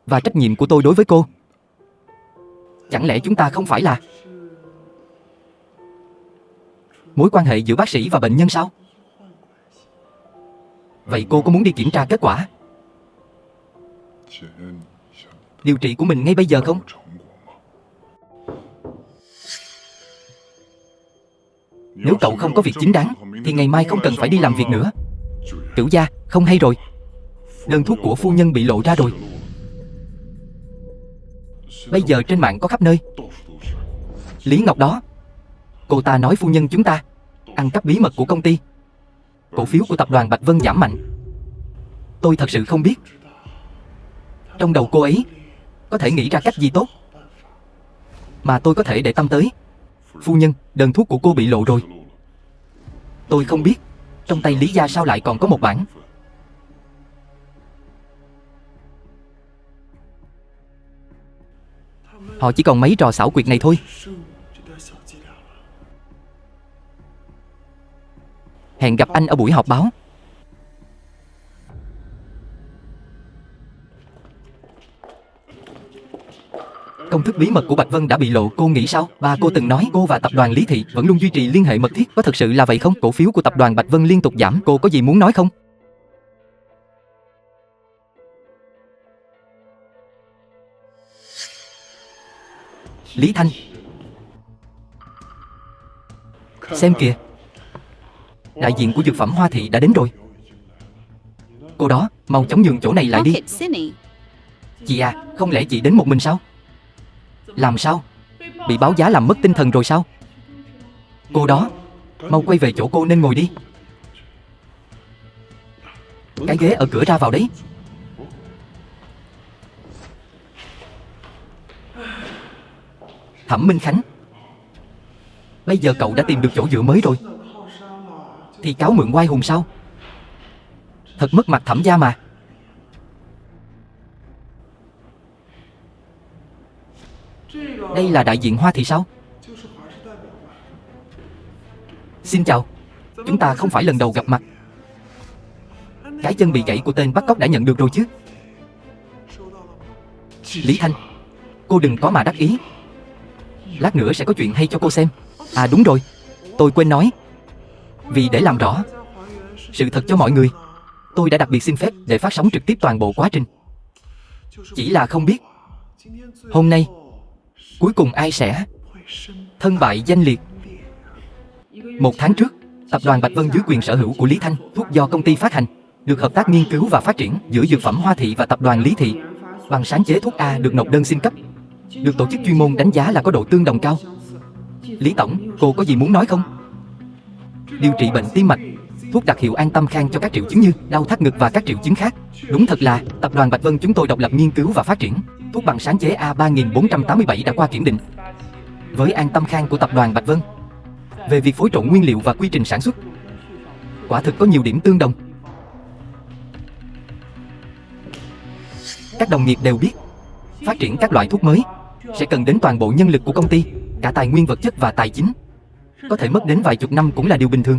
và trách nhiệm của tôi đối với cô. Chẳng lẽ chúng ta không phải là mối quan hệ giữa bác sĩ và bệnh nhân sao? Vậy cô có muốn đi kiểm tra kết quả điều trị của mình ngay bây giờ không? Nếu cậu không có việc chính đáng thì ngày mai không cần phải đi làm việc nữa. Cửu gia, không hay rồi. Đơn thuốc của phu nhân bị lộ ra rồi. Bây giờ trên mạng có khắp nơi. Lý Ngọc đó, cô ta nói phu nhân chúng ta ăn cắp bí mật của công ty. Cổ phiếu của tập đoàn Bạch Vân giảm mạnh. Tôi thật sự không biết trong đầu cô ấy có thể nghĩ ra cách gì tốt mà tôi có thể để tâm tới. Phu nhân, đơn thuốc của cô bị lộ rồi. Tôi không biết trong tay Lý gia sao lại còn có một bản. Họ chỉ còn mấy trò xảo quyệt này thôi. Hẹn gặp anh ở buổi họp báo. Công thức bí mật của Bạch Vân đã bị lộ, cô nghĩ sao? Bà cô từng nói cô và tập đoàn Lý Thị vẫn luôn duy trì liên hệ mật thiết. Có thật sự là vậy không? Cổ phiếu của tập đoàn Bạch Vân liên tục giảm. Cô có gì muốn nói không? Lý Thanh, xem kìa, đại diện của dược phẩm Hoa Thị đã đến rồi. Cô đó, mau chóng nhường chỗ này lại đi. Chị à, không lẽ chị đến một mình sao? Làm sao? Bị báo giá làm mất tinh thần rồi sao? Cô đó, mau quay về chỗ cô nên ngồi đi. Cái ghế ở cửa ra vào đấy. Thẩm Minh Khánh, bây giờ cậu đã tìm được chỗ dựa mới rồi thì cáo mượn oai hùng sao? Thật mất mặt Thẩm gia mà. Đây là đại diện Hoa Thị sao? Xin chào. Chúng ta không phải lần đầu gặp mặt. Cái chân bị gãy của tên bắt cóc đã nhận được rồi chứ? Lý Thanh, cô đừng có mà đắc ý. Lát nữa sẽ có chuyện hay cho cô xem. À đúng rồi, tôi quên nói. Vì để làm rõ sự thật cho mọi người, tôi đã đặc biệt xin phép để phát sóng trực tiếp toàn bộ quá trình. Chỉ là không biết hôm nay cuối cùng ai sẽ thân bại danh liệt. 1 tháng trước, tập đoàn Bạch Vân dưới quyền sở hữu của Lý Thanh, thuốc do công ty phát hành, được hợp tác nghiên cứu và phát triển giữa dược phẩm Hoa Thị và tập đoàn Lý Thị. Bằng sáng chế thuốc A được nộp đơn xin cấp, được tổ chức chuyên môn đánh giá là có độ tương đồng cao. Lý tổng, cô có gì muốn nói không? Điều trị bệnh tim mạch, thuốc đặc hiệu An Tâm Khang cho các triệu chứng như đau thắt ngực và các triệu chứng khác. Đúng thật là tập đoàn Bạch Vân chúng tôi độc lập nghiên cứu và phát triển. Thuốc bằng sáng chế A3487 đã qua kiểm định. Với An Tâm Khang của tập đoàn Bạch Vân, về việc phối trộn nguyên liệu và quy trình sản xuất. Quả thực có nhiều điểm tương đồng. Các đồng nghiệp đều biết, phát triển các loại thuốc mới sẽ cần đến toàn bộ nhân lực của công ty, cả tài nguyên vật chất và tài chính. Có thể mất đến vài chục năm cũng là điều bình thường.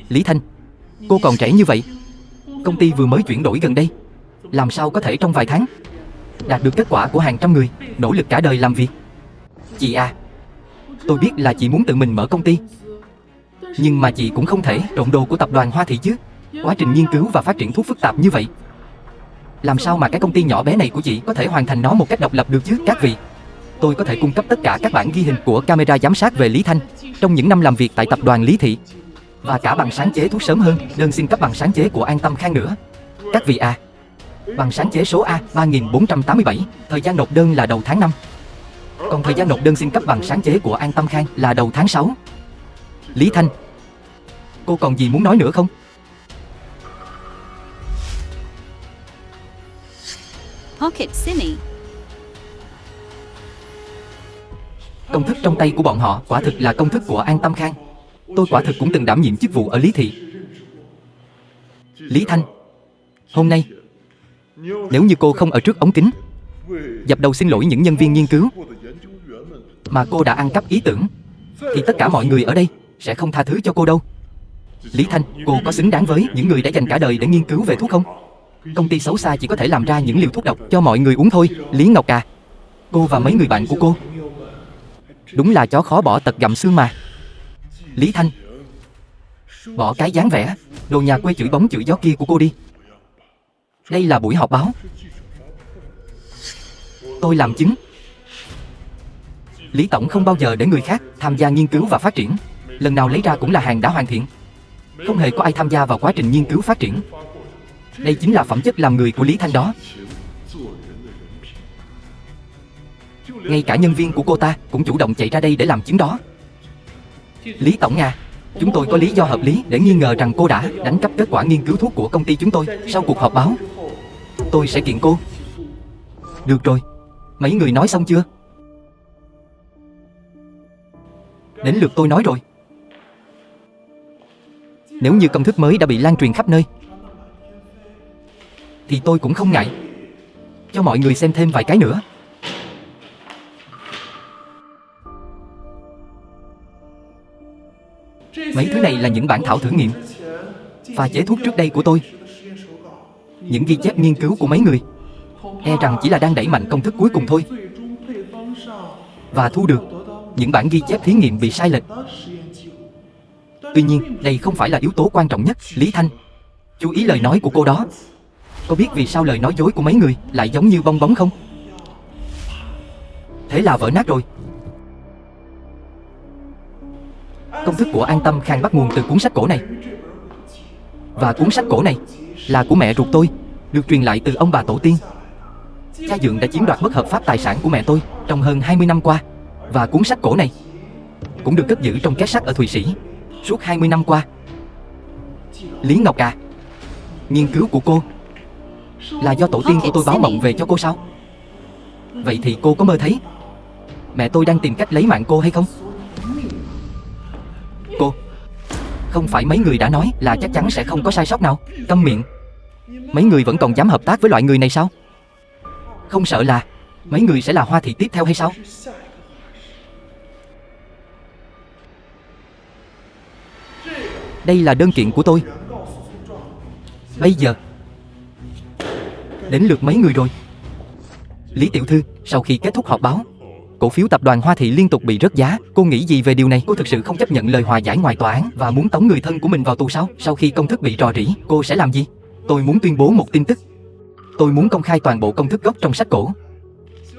Lý Thanh, cô còn trẻ như vậy. Công ty vừa mới chuyển đổi gần đây, làm sao có thể trong vài tháng đạt được kết quả của hàng trăm người nỗ lực cả đời làm việc. Chị à, tôi biết là chị muốn tự mình mở công ty, nhưng mà chị cũng không thể trộn đồ của tập đoàn Hoa Thị chứ. Quá trình nghiên cứu và phát triển thuốc phức tạp như vậy, làm sao mà cái công ty nhỏ bé này của chị có thể hoàn thành nó một cách độc lập được chứ? Các vị, tôi có thể cung cấp tất cả các bản ghi hình của camera giám sát về Lý Thanh trong những năm làm việc tại tập đoàn Lý Thị, và cả bằng sáng chế thuốc sớm hơn đơn xin cấp bằng sáng chế của An Tâm Khang nữa. Các vị à, bằng sáng chế số A 3487, thời gian nộp đơn là đầu tháng 5. Còn thời gian nộp đơn xin cấp bằng sáng chế của An Tâm Khang là đầu tháng 6. Lý Thanh, cô còn gì muốn nói nữa không? Pocket Simi. Công thức trong tay của bọn họ quả thực là công thức của An Tâm Khang. Tôi quả thực cũng từng đảm nhiệm chức vụ ở Lý Thị. Lý Thanh, hôm nay, nếu như cô không ở trước ống kính dập đầu xin lỗi những nhân viên nghiên cứu mà cô đã ăn cắp ý tưởng, thì tất cả mọi người ở đây sẽ không tha thứ cho cô đâu. Lý Thanh, cô có xứng đáng với những người đã dành cả đời để nghiên cứu về thuốc không? Công ty xấu xa chỉ có thể làm ra những liều thuốc độc cho mọi người uống thôi. Lý Ngọc à, cô và mấy người bạn của cô đúng là chó khó bỏ tật gặm xương mà. Lý Thanh, bỏ cái dáng vẻ đồ nhà quê chửi bóng chửi gió kia của cô đi. Đây là buổi họp báo, tôi làm chứng. Lý Tổng không bao giờ để người khác tham gia nghiên cứu và phát triển. Lần nào lấy ra cũng là hàng đã hoàn thiện, không hề có ai tham gia vào quá trình nghiên cứu phát triển. Đây chính là phẩm chất làm người của Lý Thanh đó. Ngay cả nhân viên của cô ta cũng chủ động chạy ra đây để làm chứng đó. Lý Tổng à, chúng tôi có lý do hợp lý để nghi ngờ rằng cô đã đánh cắp kết quả nghiên cứu thuốc của công ty chúng tôi. Sau cuộc họp báo, tôi sẽ kiện cô. Được rồi, mấy người nói xong chưa? Đến lượt tôi nói rồi. Nếu như công thức mới đã bị lan truyền khắp nơi, thì tôi cũng không ngại cho mọi người xem thêm vài cái nữa. Mấy thứ này là những bản thảo thử nghiệm pha chế thuốc trước đây của tôi. Những ghi chép nghiên cứu của mấy người e rằng chỉ là đang đẩy mạnh công thức cuối cùng thôi, và thu được những bản ghi chép thí nghiệm bị sai lệch. Tuy nhiên, đây không phải là yếu tố quan trọng nhất. Lý Thanh, chú ý lời nói của cô đó. Có biết vì sao lời nói dối của mấy người lại giống như bong bóng không? Thế là vỡ nát rồi. Công thức của An Tâm Khang bắt nguồn từ cuốn sách cổ này, và cuốn sách cổ này là của mẹ ruột tôi, được truyền lại từ ông bà tổ tiên. Cha dượng đã chiếm đoạt bất hợp pháp tài sản của mẹ tôi trong hơn 20 năm qua, và cuốn sách cổ này cũng được cất giữ trong két sắt ở Thụy Sĩ suốt 20 năm qua. Lý Ngọc à, nghiên cứu của cô là do tổ tiên của tôi báo mộng về cho cô sao? Vậy thì cô có mơ thấy mẹ tôi đang tìm cách lấy mạng cô hay không? Cô, không phải mấy người đã nói là chắc chắn sẽ không có sai sót nào? Câm miệng. Mấy người vẫn còn dám hợp tác với loại người này sao? Không sợ là mấy người sẽ là Hoa Thị tiếp theo hay sao? Đây là đơn kiện của tôi. Bây giờ đến lượt mấy người rồi. Lý tiểu thư, sau khi kết thúc họp báo, cổ phiếu tập đoàn Hoa Thị liên tục bị rớt giá. Cô nghĩ gì về điều này? Cô thực sự không chấp nhận lời hòa giải ngoài tòa án và muốn tống người thân của mình vào tù sao? Sau khi công thức bị rò rỉ, cô sẽ làm gì? Tôi muốn tuyên bố một tin tức. Tôi muốn công khai toàn bộ công thức gốc trong sách cổ.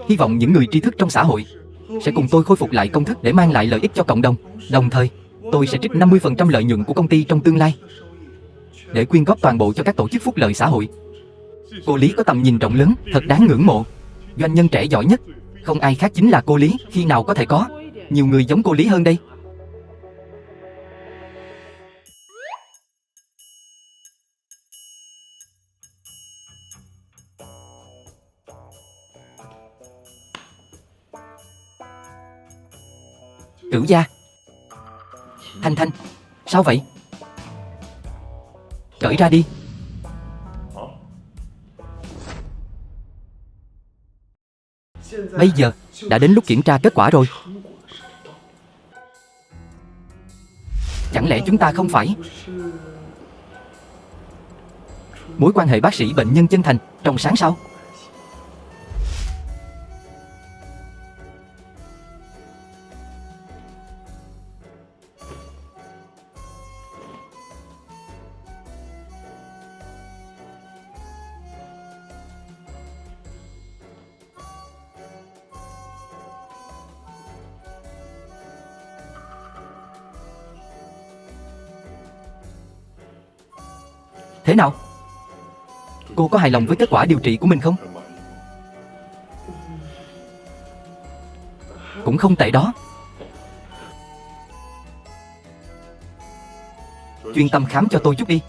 Hy vọng những người tri thức trong xã hội sẽ cùng tôi khôi phục lại công thức để mang lại lợi ích cho cộng đồng. Đồng thời, tôi sẽ trích 50% lợi nhuận của công ty trong tương lai để quyên góp toàn bộ cho các tổ chức phúc lợi xã hội. Cô Lý có tầm nhìn rộng lớn, thật đáng ngưỡng mộ. Doanh nhân trẻ giỏi nhất không ai khác chính là cô Lý. Khi nào có thể có nhiều người giống cô Lý hơn đây? Cửu gia, Thanh Thanh, sao vậy? Cởi ra đi. Bây giờ đã đến lúc kiểm tra kết quả rồi. Chẳng lẽ chúng ta không phải mối quan hệ bác sĩ bệnh nhân chân thành, trong sáng sao? Thế nào? Cô có hài lòng với kết quả điều trị của mình không? Cũng không tệ đó. Chuyên tâm khám cho tôi chút đi.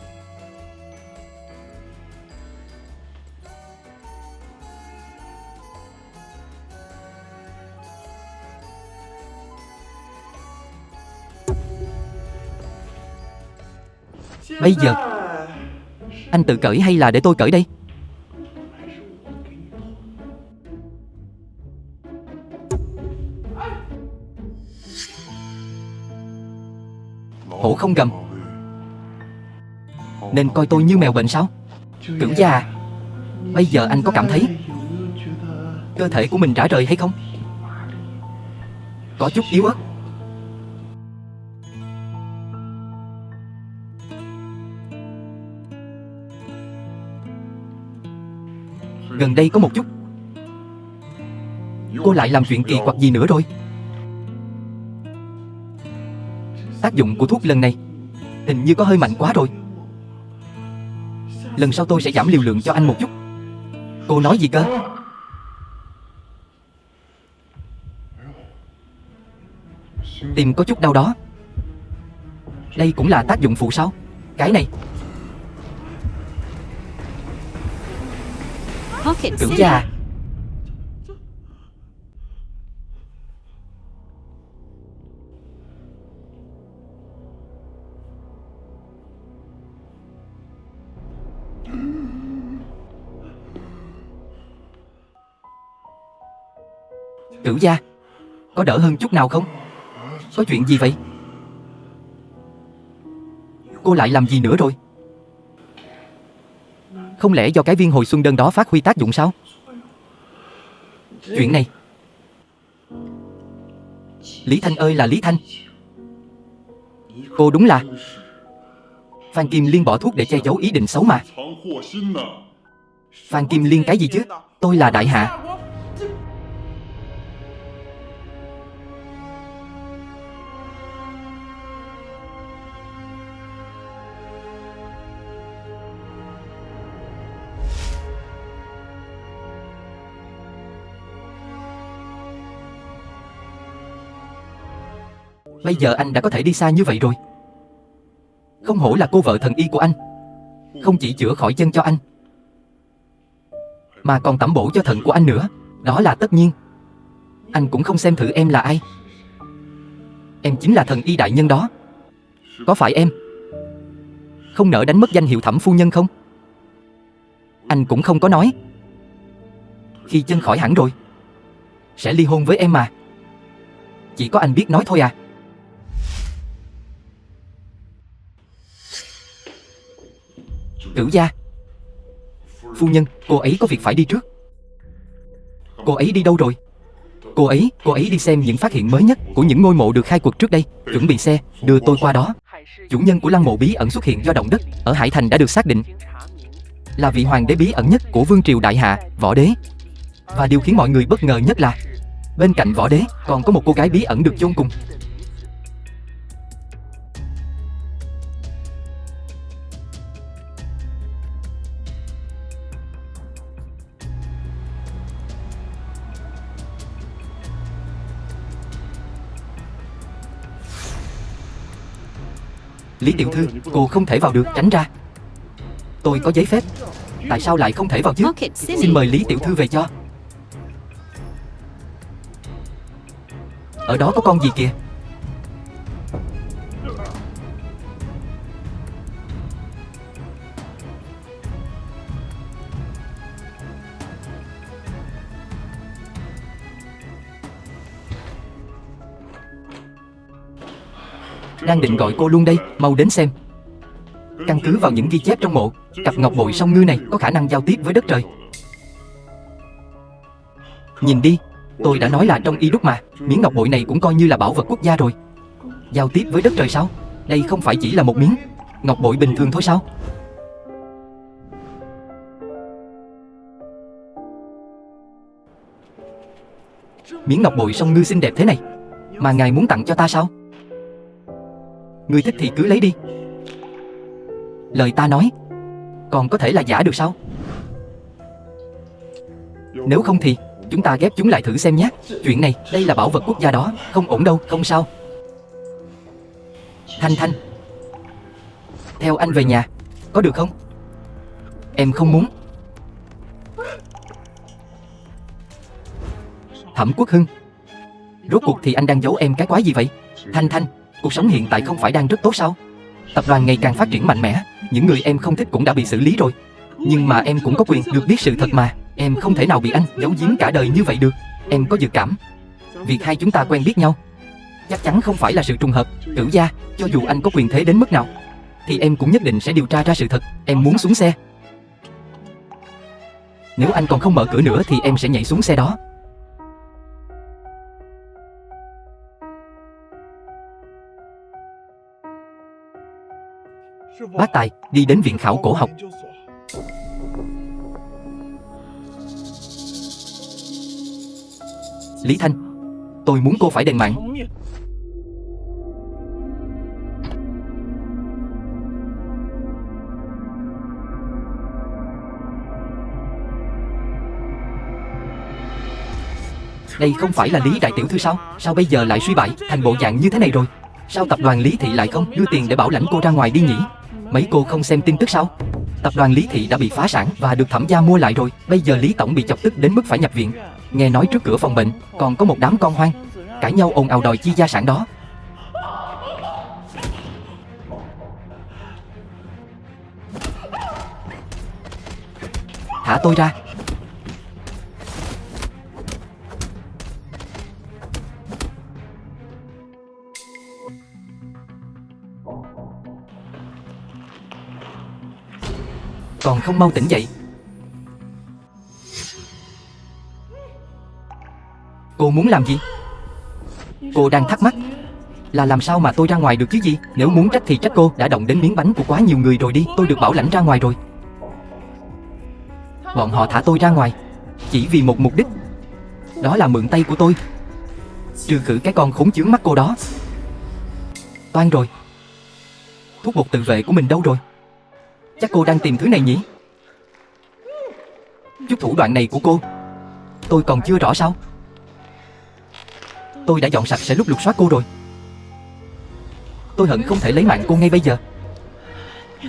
Bây giờ anh tự cởi hay là để tôi cởi đây? Hổ không gầm nên coi tôi như mèo bệnh sao? Cửu gia à, bây giờ anh có cảm thấy cơ thể của mình rã rời hay không? Có chút yếu ớt. Gần đây có một chút. Cô lại làm chuyện kỳ quặc gì nữa rồi? Tác dụng của thuốc lần này hình như có hơi mạnh quá rồi. Lần sau tôi sẽ giảm liều lượng cho anh một chút. Cô nói gì cơ? Tim có chút đau đó. Đây cũng là tác dụng phụ sao? Cái này. Pocket Cửu City. gia à, Cửu gia, có đỡ hơn chút nào không? Có chuyện gì vậy? Cô lại làm gì nữa rồi? Không lẽ do cái viên hồi xuân đơn đó phát huy tác dụng sao? Chuyện này, Lý Thanh ơi là Lý Thanh. Cô đúng là Phan Kim Liên bỏ thuốc để che giấu ý định xấu mà. Phan Kim Liên cái gì chứ? Tôi là Đại Hạ. Bây giờ anh đã có thể đi xa như vậy rồi. Không hổ là cô vợ thần y của anh. Không chỉ chữa khỏi chân cho anh, mà còn tẩm bổ cho thận của anh nữa. Đó là tất nhiên. Anh cũng không xem thử em là ai. Em chính là thần y đại nhân đó. Có phải em không nỡ đánh mất danh hiệu Thẩm phu nhân không? Anh cũng không có nói khi chân khỏi hẳn rồi sẽ ly hôn với em mà. Chỉ có anh biết nói thôi à. Cửu gia, phu nhân, cô ấy có việc phải đi trước. Cô ấy đi đâu rồi? Cô ấy đi xem những phát hiện mới nhất của những ngôi mộ được khai quật trước đây. Chuẩn bị xe, đưa tôi qua đó. Chủ nhân của lăng mộ bí ẩn xuất hiện do động đất ở Hải Thành đã được xác định là vị hoàng đế bí ẩn nhất của vương triều Đại Hạ, Võ Đế. Và điều khiến mọi người bất ngờ nhất là bên cạnh Võ Đế còn có một cô gái bí ẩn được chôn cùng. Lý tiểu thư, cô không thể vào được, tránh ra. Tôi có giấy phép. Tại sao lại không thể vào chứ? Pocket City. Xin mời Lý tiểu thư về cho. Ở đó có con gì kìa? Đang định gọi cô luôn đây, mau đến xem. Căn cứ vào những ghi chép trong mộ, cặp ngọc bội song ngư này có khả năng giao tiếp với đất trời. Nhìn đi, tôi đã nói là trong y đúc mà. Miếng ngọc bội này cũng coi như là bảo vật quốc gia rồi. Giao tiếp với đất trời sao? Đây không phải chỉ là một miếng ngọc bội bình thường thôi sao? Miếng ngọc bội song ngư xinh đẹp thế này mà ngài muốn tặng cho ta sao? Ngươi thích thì cứ lấy đi. Lời ta nói còn có thể là giả được sao? Nếu không thì chúng ta ghép chúng lại thử xem nhé. Chuyện này, đây là bảo vật quốc gia đó, không ổn đâu, không sao. Thanh Thanh, theo anh về nhà, có được không? Em không muốn. Thẩm Quốc Hưng, rốt cuộc thì anh đang giấu em cái quái gì vậy? Thanh Thanh, cuộc sống hiện tại không phải đang rất tốt sao? Tập đoàn ngày càng phát triển mạnh mẽ, những người em không thích cũng đã bị xử lý rồi. Nhưng mà em cũng có quyền được biết sự thật mà. Em không thể nào bị anh giấu giếm cả đời như vậy được. Em có dự cảm việc hai chúng ta quen biết nhau chắc chắn không phải là sự trùng hợp. Cửu gia, cho dù anh có quyền thế đến mức nào thì em cũng nhất định sẽ điều tra ra sự thật. Em muốn xuống xe. Nếu anh còn không mở cửa nữa thì em sẽ nhảy xuống xe đó. Bác Tài, đi đến viện khảo cổ học. Lý Thanh, tôi muốn cô phải đền mạng. Đây không phải là Lý đại tiểu thư sao? Sao bây giờ lại suy bại thành bộ dạng như thế này rồi? Sao tập đoàn Lý Thị lại không đưa tiền để bảo lãnh cô ra ngoài đi nhỉ? Mấy cô không xem tin tức sao? Tập đoàn Lý Thị đã bị phá sản và được Thẩm gia mua lại rồi. Bây giờ Lý tổng bị chọc tức đến mức phải nhập viện. Nghe nói trước cửa phòng bệnh còn có một đám con hoang cãi nhau ồn ào đòi chia gia sản đó. Thả tôi ra. Còn không mau tỉnh dậy. Cô muốn làm gì? Cô đang thắc mắc là làm sao mà tôi ra ngoài được chứ gì? Nếu muốn trách thì trách cô, đã động đến miếng bánh của quá nhiều người rồi đi. Tôi được bảo lãnh ra ngoài rồi. Bọn họ thả tôi ra ngoài chỉ vì một mục đích, đó là mượn tay của tôi, trừ khử cái con khốn chướng mắt cô đó. Toan rồi. Thuốc bột tự vệ của mình đâu rồi? Chắc cô đang tìm thứ này nhỉ? Chút thủ đoạn này của cô tôi còn chưa rõ sao? Tôi đã dọn sạch sẽ lúc lục soát cô rồi. Tôi hận không thể lấy mạng cô ngay bây giờ.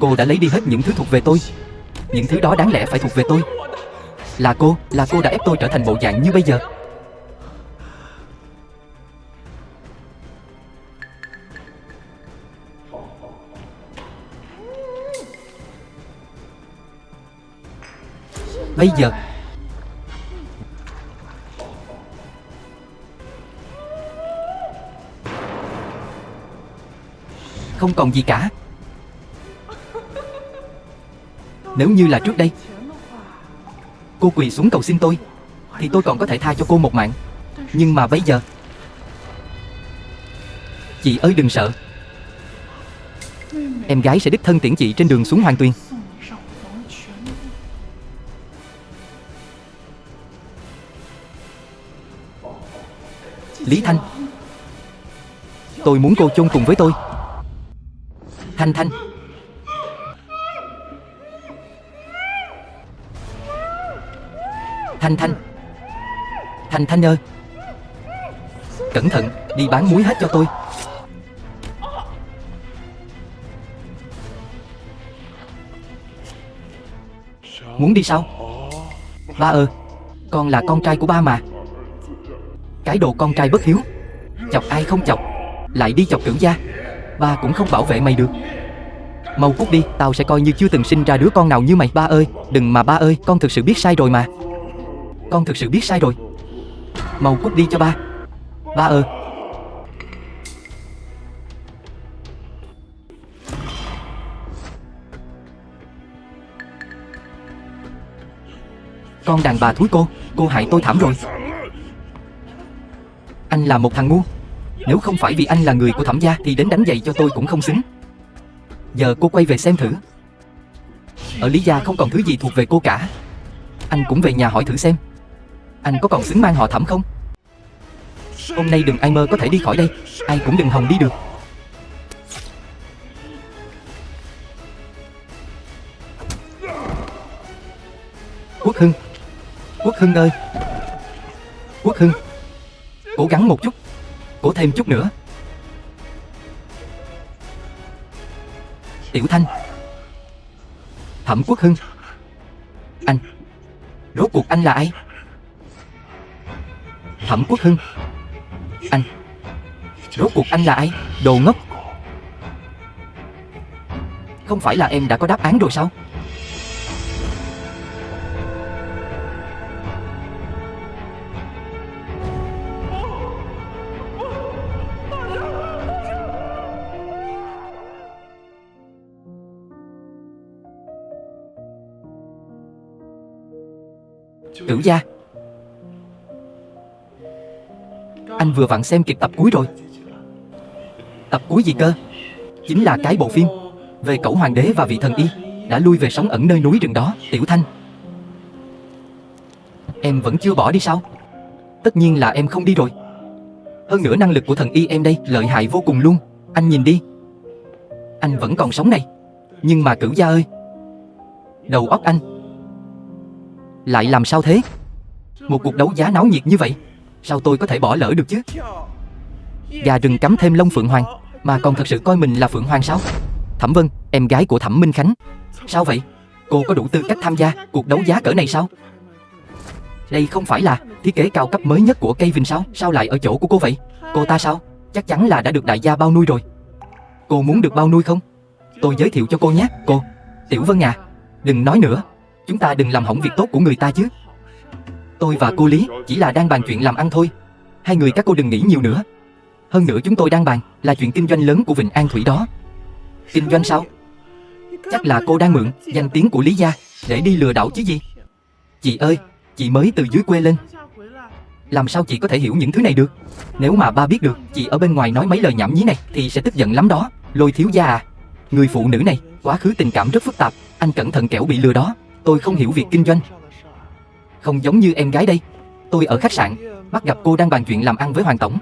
Cô đã lấy đi hết những thứ thuộc về tôi. Những thứ đó đáng lẽ phải thuộc về tôi. Là cô đã ép tôi trở thành bộ dạng như bây giờ. Bây giờ không còn gì cả. Nếu như là trước đây cô quỳ xuống cầu xin tôi thì tôi còn có thể tha cho cô một mạng. Nhưng mà bây giờ, chị ơi đừng sợ. Em gái sẽ đích thân tiễn chị trên đường xuống Hoàng Tuyền. Lý Thanh, tôi muốn cô chôn cùng với tôi. Thanh Thanh, Thanh Thanh, Thanh Thanh ơi, cẩn thận, đi bán muối hết cho tôi. Muốn đi sao? Ba ơi, con là con trai của ba mà. Cái đồ con trai bất hiếu, chọc ai không chọc, lại đi chọc Cửu gia. Ba cũng không bảo vệ mày được. Mau cút đi, tao sẽ coi như chưa từng sinh ra đứa con nào như mày. Ba ơi, đừng mà ba ơi, con thực sự biết sai rồi mà. Con thực sự biết sai rồi. Mau cút đi cho ba. Ba ơi. Con đàn bà thúi cô hại tôi thảm rồi. Anh là một thằng ngu. Nếu không phải vì anh là người của Thẩm gia thì đến đánh giày cho tôi cũng không xứng. Giờ cô quay về xem thử. Ở Lý gia không còn thứ gì thuộc về cô cả. Anh cũng về nhà hỏi thử xem anh có còn xứng mang họ Thẩm không. Hôm nay đừng ai mơ có thể đi khỏi đây. Ai cũng đừng hòng đi được. Quốc Hưng, Quốc Hưng ơi. Quốc Hưng, cố gắng một chút, cố thêm chút nữa. Tiểu Thanh, Thẩm Quốc Hưng. Anh, rốt cuộc anh là ai? Thẩm Quốc Hưng. Anh, rốt cuộc anh là ai? Đồ ngốc. Không phải là em đã có đáp án rồi sao? Cửu gia, anh vừa vặn xem kịp tập cuối rồi. Tập cuối gì cơ? Chính là cái bộ phim về Cẩu Hoàng đế và vị thần y đã lui về sống ẩn nơi núi rừng đó. Tiểu Thanh, em vẫn chưa bỏ đi sao? Tất nhiên là em không đi rồi. Hơn nữa năng lực của thần y em đây lợi hại vô cùng luôn. Anh nhìn đi, anh vẫn còn sống này. Nhưng mà Cửu gia ơi, đầu óc anh lại làm sao thế? Một cuộc đấu giá náo nhiệt như vậy, sao tôi có thể bỏ lỡ được chứ? Gà rừng cắm thêm lông phượng hoàng, mà còn thật sự coi mình là phượng hoàng sao? Thẩm Vân, em gái của Thẩm Minh Khánh. Sao vậy? Cô có đủ tư cách tham gia cuộc đấu giá cỡ này sao? Đây không phải là thiết kế cao cấp mới nhất của Kevin sao? Sao lại ở chỗ của cô vậy? Cô ta sao? Chắc chắn là đã được đại gia bao nuôi rồi. Cô muốn được bao nuôi không? Tôi giới thiệu cho cô nhé. Cô, Tiểu Vân à, đừng nói nữa. Chúng ta đừng làm hỏng việc tốt của người ta chứ. Tôi và cô Lý chỉ là đang bàn chuyện làm ăn thôi. Hai người các cô đừng nghĩ nhiều nữa. Hơn nữa chúng tôi đang bàn là chuyện kinh doanh lớn của Vịnh An Thủy đó. Kinh doanh sao? Chắc là cô đang mượn danh tiếng của Lý gia để đi lừa đảo chứ gì. Chị ơi, chị mới từ dưới quê lên, làm sao chị có thể hiểu những thứ này được? Nếu mà ba biết được chị ở bên ngoài nói mấy lời nhảm nhí này thì sẽ tức giận lắm đó. Lôi thiếu gia à, người phụ nữ này quá khứ tình cảm rất phức tạp. Anh cẩn thận kẻo bị lừa đó. Tôi không hiểu việc kinh doanh. Không giống như em gái đây. Tôi ở khách sạn bắt gặp cô đang bàn chuyện làm ăn với Hoàng tổng.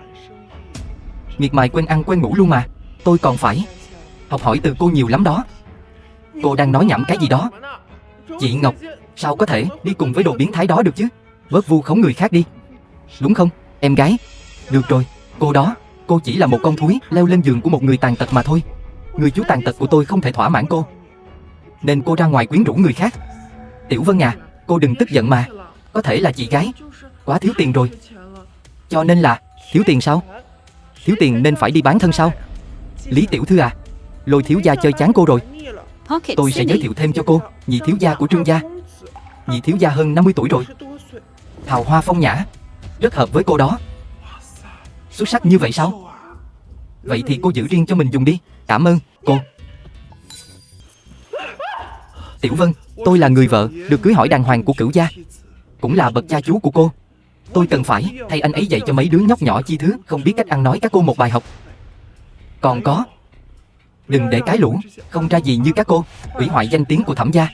Miệt mài quên ăn quên ngủ luôn mà. Tôi còn phải học hỏi từ cô nhiều lắm đó. Cô đang nói nhảm cái gì đó? Chị Ngọc, sao có thể đi cùng với đồ biến thái đó được chứ? Bớt vu khống người khác đi. Đúng không, em gái? Được rồi, cô đó, cô chỉ là một con thúi leo lên giường của một người tàn tật mà thôi. Người chú tàn tật của tôi không thể thỏa mãn cô, nên cô ra ngoài quyến rũ người khác. Tiểu Vân à, cô đừng tức giận mà. Có thể là chị gái quá thiếu tiền rồi. Cho nên là thiếu tiền sao? Thiếu tiền nên phải đi bán thân sao? Lý tiểu thư à, Lôi thiếu gia chơi chán cô rồi. Pocket Tôi sẽ giới thiệu thêm cho cô nhị thiếu gia của Trương gia. Nhị thiếu gia hơn 50 tuổi rồi, hào hoa phong nhã, rất hợp với cô đó. Xuất sắc như vậy sao? Vậy thì cô giữ riêng cho mình dùng đi. Cảm ơn cô. Tiểu Vân, tôi là người vợ được cưới hỏi đàng hoàng của Cửu gia, cũng là bậc cha chú của cô. Tôi cần phải thay anh ấy dạy cho mấy đứa nhóc nhỏ chi thứ không biết cách ăn nói các cô một bài học. Còn có, đừng để cái lũ không ra gì như các cô hủy hoại danh tiếng của Thẩm gia.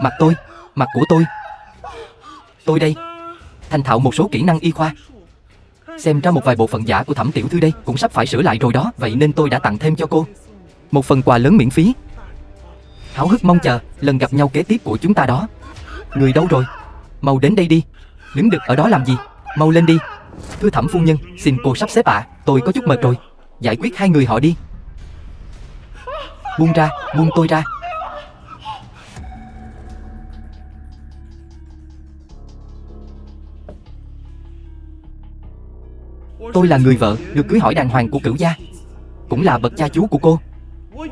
Mặt tôi, mặt của tôi đây thành thạo một số kỹ năng y khoa. Xem ra một vài bộ phận giả của Thẩm tiểu thư đây cũng sắp phải sửa lại rồi đó. Vậy nên tôi đã tặng thêm cho cô một phần quà lớn miễn phí. Háo hức mong chờ lần gặp nhau kế tiếp của chúng ta đó. Người đâu rồi? Mau đến đây đi. Đứng đực ở đó làm gì? Mau lên đi. Thưa Thẩm phu nhân, xin cô sắp xếp ạ. Tôi có chút mệt rồi. Giải quyết hai người họ đi. Buông ra, buông tôi ra. Tôi là người vợ được cưới hỏi đàng hoàng của Cửu gia, cũng là bậc cha chú của cô.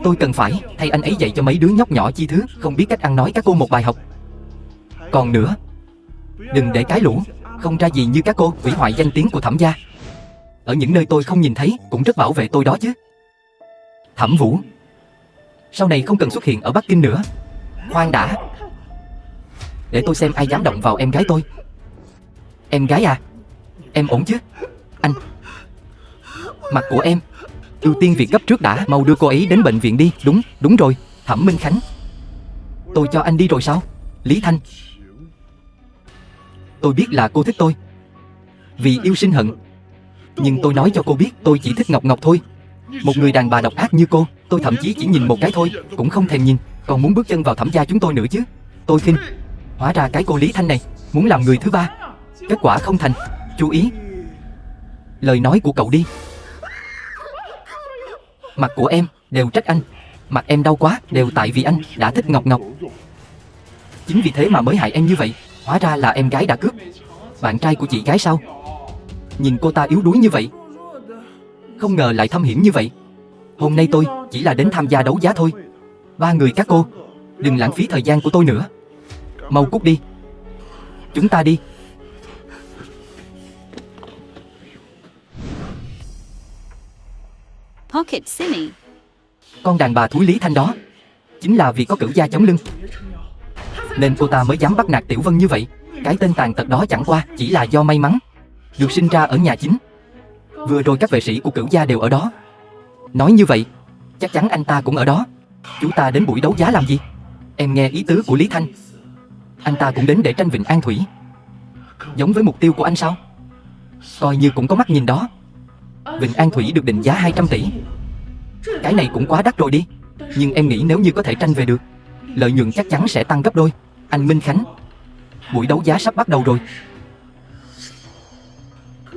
Tôi cần phải thay anh ấy dạy cho mấy đứa nhóc nhỏ chi thứ không biết cách ăn nói các cô một bài học. Còn nữa, đừng để cái lũ không ra gì như các cô hủy hoại danh tiếng của Thẩm gia. Ở những nơi tôi không nhìn thấy cũng rất bảo vệ tôi đó chứ. Thẩm Vũ, sau này không cần xuất hiện ở Bắc Kinh nữa. Khoan đã. để tôi xem ai dám động vào em gái tôi. Em gái à, em ổn chứ? Anh. Mặt của em. Ưu tiên việc gấp trước đã, mau đưa cô ấy đến bệnh viện đi. Đúng rồi, Thẩm Minh Khánh. Tôi cho anh đi rồi sao? Lý Thanh. Tôi biết là cô thích tôi, vì yêu sinh hận. Nhưng tôi nói cho cô biết tôi chỉ thích Ngọc Ngọc thôi. Một người đàn bà độc ác như cô, tôi thậm chí chỉ nhìn một cái thôi cũng không thèm nhìn, còn muốn bước chân vào Thẩm gia chúng tôi nữa chứ. Tôi khinh. Hóa ra cái cô Lý Thanh này muốn làm người thứ ba. Kết quả không thành. Chú ý lời nói của cậu đi. Mặt của em đều trách anh. Mặt em đau quá đều tại vì anh đã thích Ngọc Ngọc. Chính vì thế mà mới hại em như vậy. Hóa ra là em gái đã cướp bạn trai của chị gái sao? Nhìn cô ta yếu đuối như vậy, không ngờ lại thâm hiểm như vậy. Hôm nay tôi chỉ là đến tham gia đấu giá thôi. Ba người các cô, đừng lãng phí thời gian của tôi nữa. Mau cút đi. Chúng ta đi. Pocket Simi. Con đàn bà thúi Lý Thanh đó chính là vì có Cửu gia chống lưng, nên cô ta mới dám bắt nạt Tiểu Vân như vậy. Cái tên tàn tật đó chẳng qua chỉ là do may mắn được sinh ra ở nhà chính. Vừa rồi các vệ sĩ của Cửu gia đều ở đó. Nói như vậy, chắc chắn anh ta cũng ở đó. Chúng ta đến buổi đấu giá làm gì? Em nghe ý tứ của Lý Thanh. Anh ta cũng đến để tranh Vịnh An Thủy. Giống với mục tiêu của anh sao? Coi như cũng có mắt nhìn đó. Vịnh An Thủy được định giá 200 tỷ. Cái này cũng quá đắt rồi đi. Nhưng em nghĩ nếu như có thể tranh về được, lợi nhuận chắc chắn sẽ tăng gấp đôi. Anh Minh Khánh, buổi đấu giá sắp bắt đầu rồi.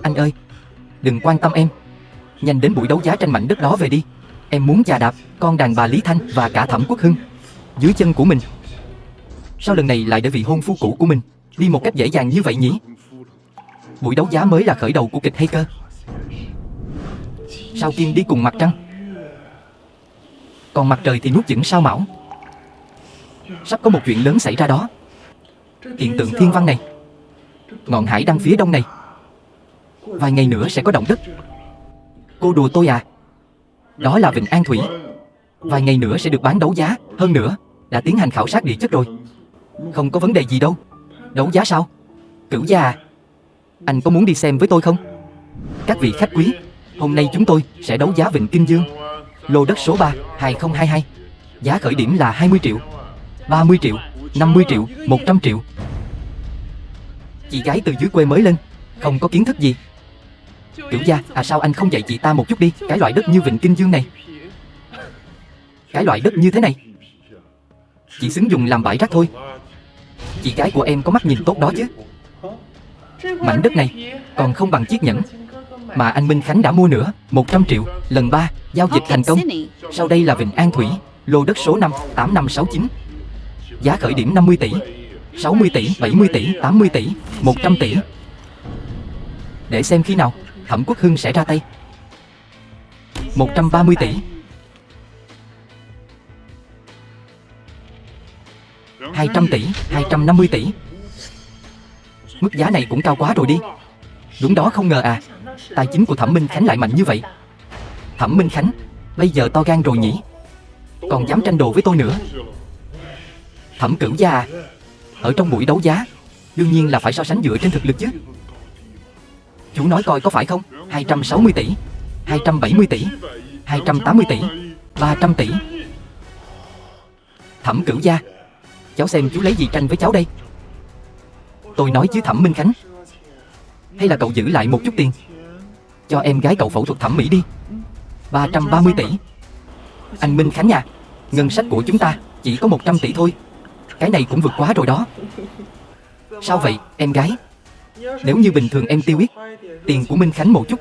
Anh ơi, đừng quan tâm em. Nhanh đến buổi đấu giá tranh mảnh đất đó về đi. Em muốn chà đạp con đàn bà Lý Thanh và cả Thẩm Quốc Hưng dưới chân của mình. Sao lần này lại để vị hôn phu cũ của mình đi một cách dễ dàng như vậy nhỉ? Buổi đấu giá mới là khởi đầu của kịch hay cơ? Sao Kim đi cùng mặt trăng, còn mặt trời thì nuốt chửng sao Mão? Sắp có một chuyện lớn xảy ra đó. Hiện tượng thiên văn này, ngọn hải đăng phía đông này, vài ngày nữa sẽ có động đất. Cô đùa tôi à? Đó là Vịnh An Thủy, vài ngày nữa sẽ được bán đấu giá. Hơn nữa, đã tiến hành khảo sát địa chất rồi. Không có vấn đề gì đâu. Đấu giá sao? Cửu gia à, anh có muốn đi xem với tôi không? Các vị khách quý, hôm nay chúng tôi sẽ đấu giá Vịnh Kinh Dương, lô đất số 3, 2022. Giá khởi điểm là 20 triệu, 30 triệu, 50 triệu, 100 triệu. Chị gái từ dưới quê mới lên, không có kiến thức gì. Cửu gia, à sao anh không dạy chị ta một chút đi? Cái loại đất như Vịnh Kinh Dương này, cái loại đất như thế này, chỉ xứng dùng làm bãi rác thôi. Chị gái của em có mắt nhìn tốt đó chứ. Mảnh đất này còn không bằng chiếc nhẫn mà anh Minh Khánh đã mua nữa. 100 triệu, lần 3, giao dịch thành công. Sau đây là Vịnh An Thủy, lô đất số 5, 8569. Giá khởi điểm 50 tỷ, 60 tỷ, 70 tỷ, 80 tỷ, 100 tỷ. Để xem khi nào Thẩm Quốc Hưng sẽ ra tay. 130 tỷ, 200 tỷ, 250 tỷ. Mức giá này cũng cao quá rồi đi. Đúng đó, không ngờ à, tài chính của Thẩm Minh Khánh lại mạnh như vậy. Thẩm Minh Khánh bây giờ to gan rồi nhỉ, còn dám tranh đồ với tôi nữa. Thẩm Cửu gia à, ở trong buổi đấu giá đương nhiên là phải so sánh dựa trên thực lực chứ. Chú nói coi có phải không? 260 tỷ, 270 tỷ, 280 tỷ, 300 tỷ. Thẩm Cửu gia, cháu xem chú lấy gì tranh với cháu đây? Tôi nói chứ Thẩm Minh Khánh, hay là cậu giữ lại một chút tiền cho em gái cậu phẫu thuật thẩm mỹ đi. 330 tỷ. Anh Minh Khánh à, ngân sách của chúng ta chỉ có 100 tỷ thôi. Cái này cũng vượt quá rồi đó. Sao vậy em gái? Nếu như bình thường em tiêu ít tiền của Minh Khánh một chút,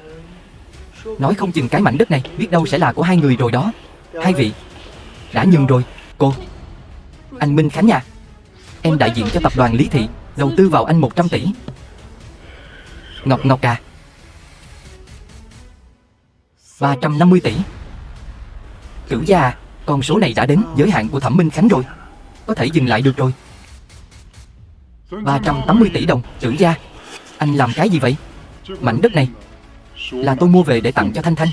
nói không chừng cái mảnh đất này biết đâu sẽ là của hai người rồi đó. Hai vị đã nhường rồi. Cô, anh Minh Khánh à, em đại diện cho tập đoàn Lý Thị đầu tư vào anh 100 tỷ. Ngọc Ngọc à, 350 tỷ. Cửu gia à, con số này đã đến giới hạn của Thẩm Minh Khánh rồi, có thể dừng lại được rồi. 380 tỷ đồng. Cửu gia, anh làm cái gì vậy? Mảnh đất này là tôi mua về để tặng cho Thanh Thanh,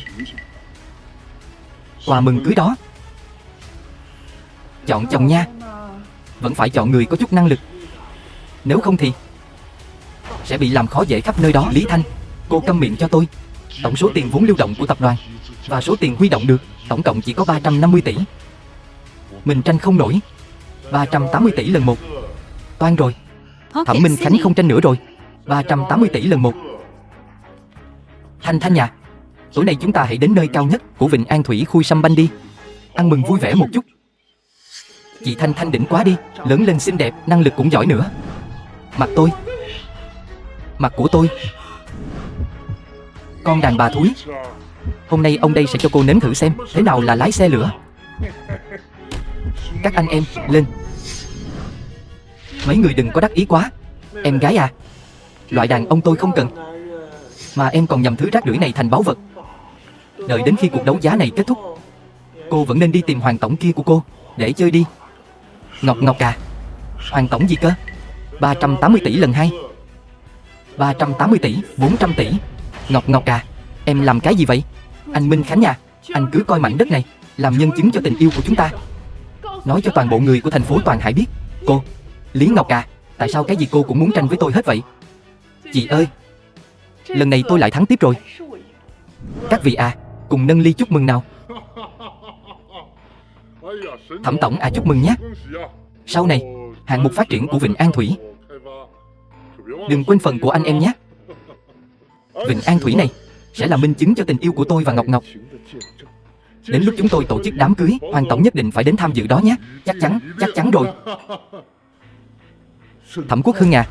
quà mừng cưới đó. Chọn chồng nha, vẫn phải chọn người có chút năng lực. Nếu không thì sẽ bị làm khó dễ khắp nơi đó. Lý Thanh, cô câm miệng cho tôi. Tổng số tiền vốn lưu động của tập đoàn và số tiền huy động được tổng cộng chỉ có 350 tỷ. Mình tranh không nổi. 380 tỷ lần một. Toan rồi. Thẩm Pocket Minh Khánh City. không tranh nữa rồi. 380 tỷ lần một. Thanh Thanh à, tối nay chúng ta hãy đến nơi cao nhất của Vịnh An Thủy Khui Sâm Banh đi. Ăn mừng vui vẻ một chút. Chị Thanh Thanh đỉnh quá đi, lớn lên xinh đẹp, năng lực cũng giỏi nữa. Mặt tôi, mặt của tôi. Con đàn bà thúi. Hôm nay ông đây sẽ cho cô nếm thử xem thế nào là lái xe lửa. Các anh em, lên. Mấy người đừng có đắc ý quá. Em gái à, loại đàn ông tôi không cần. Mà em còn nhầm thứ rác rưởi này thành báu vật. Đợi đến khi cuộc đấu giá này kết thúc, cô vẫn nên đi tìm Hoàng tổng kia của cô để chơi đi. Ngọc à. Hoàng tổng gì cơ? 380 tỷ lần 2. 380 tỷ, 400 tỷ. Ngọc à, em làm cái gì vậy? Anh Minh Khánh à, anh cứ coi mảnh đất này làm nhân chứng cho tình yêu của chúng ta. Nói cho toàn bộ người của thành phố Toàn Hải biết. Cô, Lý Ngọc à, tại sao cái gì cô cũng muốn tranh với tôi hết vậy? Chị ơi, lần này tôi lại thắng tiếp rồi. Các vị à, cùng nâng ly chúc mừng nào. Thẩm tổng à, chúc mừng nhé. Sau này, hạng mục phát triển của Vịnh An Thủy đừng quên phần của anh em nhé. Vịnh An Thủy này sẽ là minh chứng cho tình yêu của tôi và Ngọc. Đến lúc chúng tôi tổ chức đám cưới, Hoàng tổng nhất định phải đến tham dự đó nhé. Chắc chắn rồi. Thẩm Quốc Hưng à,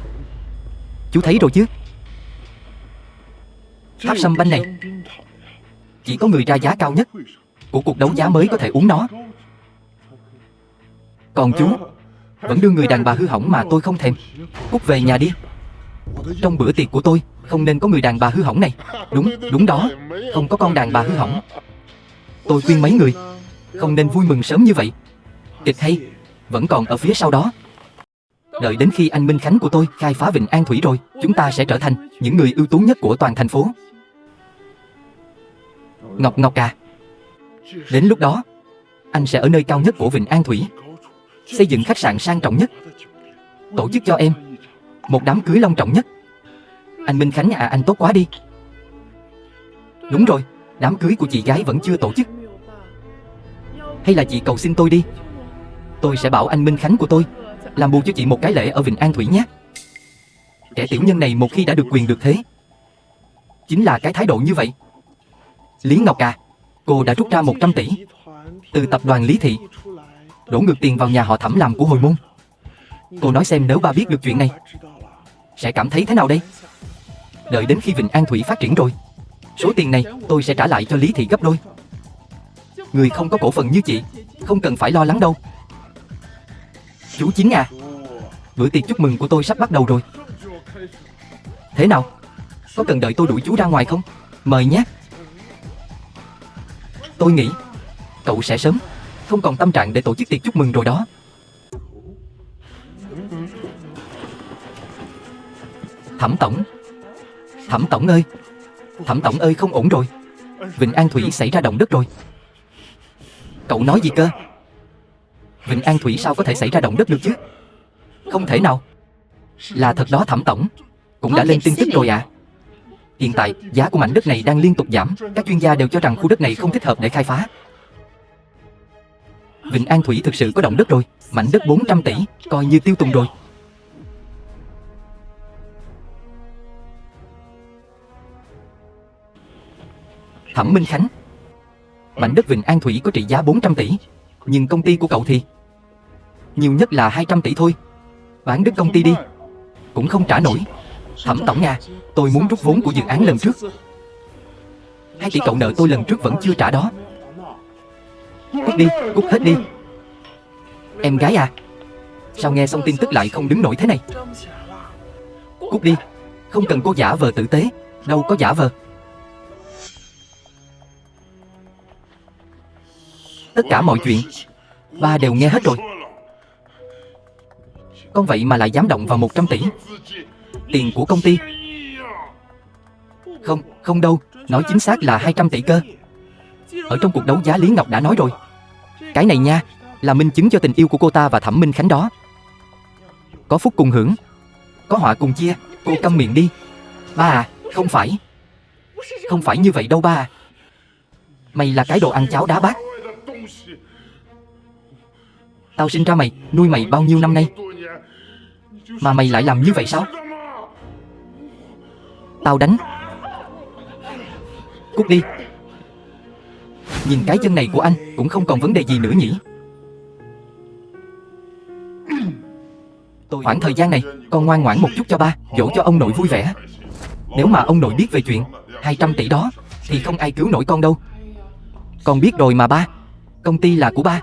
chú thấy rồi chứ? Tháp Sâm Banh này chỉ có người ra giá cao nhất của cuộc đấu giá mới có thể uống nó. Còn chú vẫn đưa người đàn bà hư hỏng mà tôi không thèm. Cút về nhà đi. Trong bữa tiệc của tôi không nên có người đàn bà hư hỏng này. Đúng đó, không có con đàn bà hư hỏng. Tôi khuyên mấy người không nên vui mừng sớm như vậy. Kịch hay vẫn còn ở phía sau đó. Đợi đến khi anh Minh Khánh của tôi khai phá Vịnh An Thủy rồi, chúng ta sẽ trở thành những người ưu tú nhất của toàn thành phố. Ngọc à, đến lúc đó anh sẽ ở nơi cao nhất của Vịnh An Thủy, xây dựng khách sạn sang trọng nhất, tổ chức cho em một đám cưới long trọng nhất. Anh Minh Khánh à, anh tốt quá đi. Đúng rồi, đám cưới của chị gái vẫn chưa tổ chức. Hay là chị cầu xin tôi đi. Tôi sẽ bảo anh Minh Khánh của tôi làm bù cho chị một cái lễ ở Vịnh An Thủy nhé. Kẻ tiểu nhân này một khi đã được quyền được thế chính là cái thái độ như vậy. Lý Ngọc à, cô đã rút ra 100 tỷ từ tập đoàn Lý Thị, đổ ngược tiền vào nhà họ Thẩm làm của hồi môn. Cô nói xem nếu ba biết được chuyện này sẽ cảm thấy thế nào đây? Đợi đến khi Vịnh An Thủy phát triển rồi, số tiền này tôi sẽ trả lại cho Lý Thị gấp đôi. Người không có cổ phần như chị không cần phải lo lắng đâu. Chú Chín à, bữa tiệc chúc mừng của tôi sắp bắt đầu rồi. Thế nào? Có cần đợi tôi đuổi chú ra ngoài không? Mời nhé. Tôi nghĩ cậu sẽ sớm không còn tâm trạng để tổ chức tiệc chúc mừng rồi đó. Thẩm tổng ơi. Thẩm tổng ơi, không ổn rồi. Vịnh An Thủy xảy ra động đất rồi. Cậu nói gì cơ? Vịnh An Thủy sao có thể xảy ra động đất được chứ? Không thể nào. Là thật đó Thẩm tổng. Cũng đã lên tin tức rồi ạ. Hiện tại giá của mảnh đất này đang liên tục giảm. Các chuyên gia đều cho rằng khu đất này không thích hợp để khai phá. Vịnh An Thủy thực sự có động đất rồi. Mảnh đất 400 tỷ coi như tiêu tùng rồi. Thẩm Minh Khánh, mảnh đất Vịnh An Thủy có trị giá 400 tỷ, nhưng công ty của cậu thì nhiều nhất là 200 tỷ thôi. Bán đất công ty đi cũng không trả nổi. Thẩm tổng à, tôi muốn rút vốn của dự án lần trước. 2 tỷ cậu nợ tôi lần trước vẫn chưa trả đó. Cút đi, cút hết đi. Em gái à, sao nghe xong tin tức lại không đứng nổi thế này? Cút đi, không cần cô giả vờ tử tế. Đâu có giả vờ. Tất cả mọi chuyện ba đều nghe hết rồi. Con vậy mà lại dám động vào 100 tỷ tiền của công ty. Không đâu, nói chính xác là 200 tỷ cơ. Ở trong cuộc đấu giá Lý Ngọc đã nói rồi. Cái này nha, là minh chứng cho tình yêu của cô ta và Thẩm Minh Khánh đó. Có phúc cùng hưởng, có họa cùng chia. Cô câm miệng đi. Ba à, không phải như vậy đâu ba à. Mày là cái đồ ăn cháo đá bát. Tao sinh ra mày, nuôi mày bao nhiêu năm nay, mà mày lại làm như vậy sao? Tao đánh. Cút đi. Nhìn cái chân này của anh cũng không còn vấn đề gì nữa nhỉ? Khoảng thời gian này con ngoan ngoãn một chút cho ba, dỗ cho ông nội vui vẻ. Nếu mà ông nội biết về chuyện 200 tỷ đó thì không ai cứu nổi con đâu. Con biết rồi mà ba, công ty là của ba.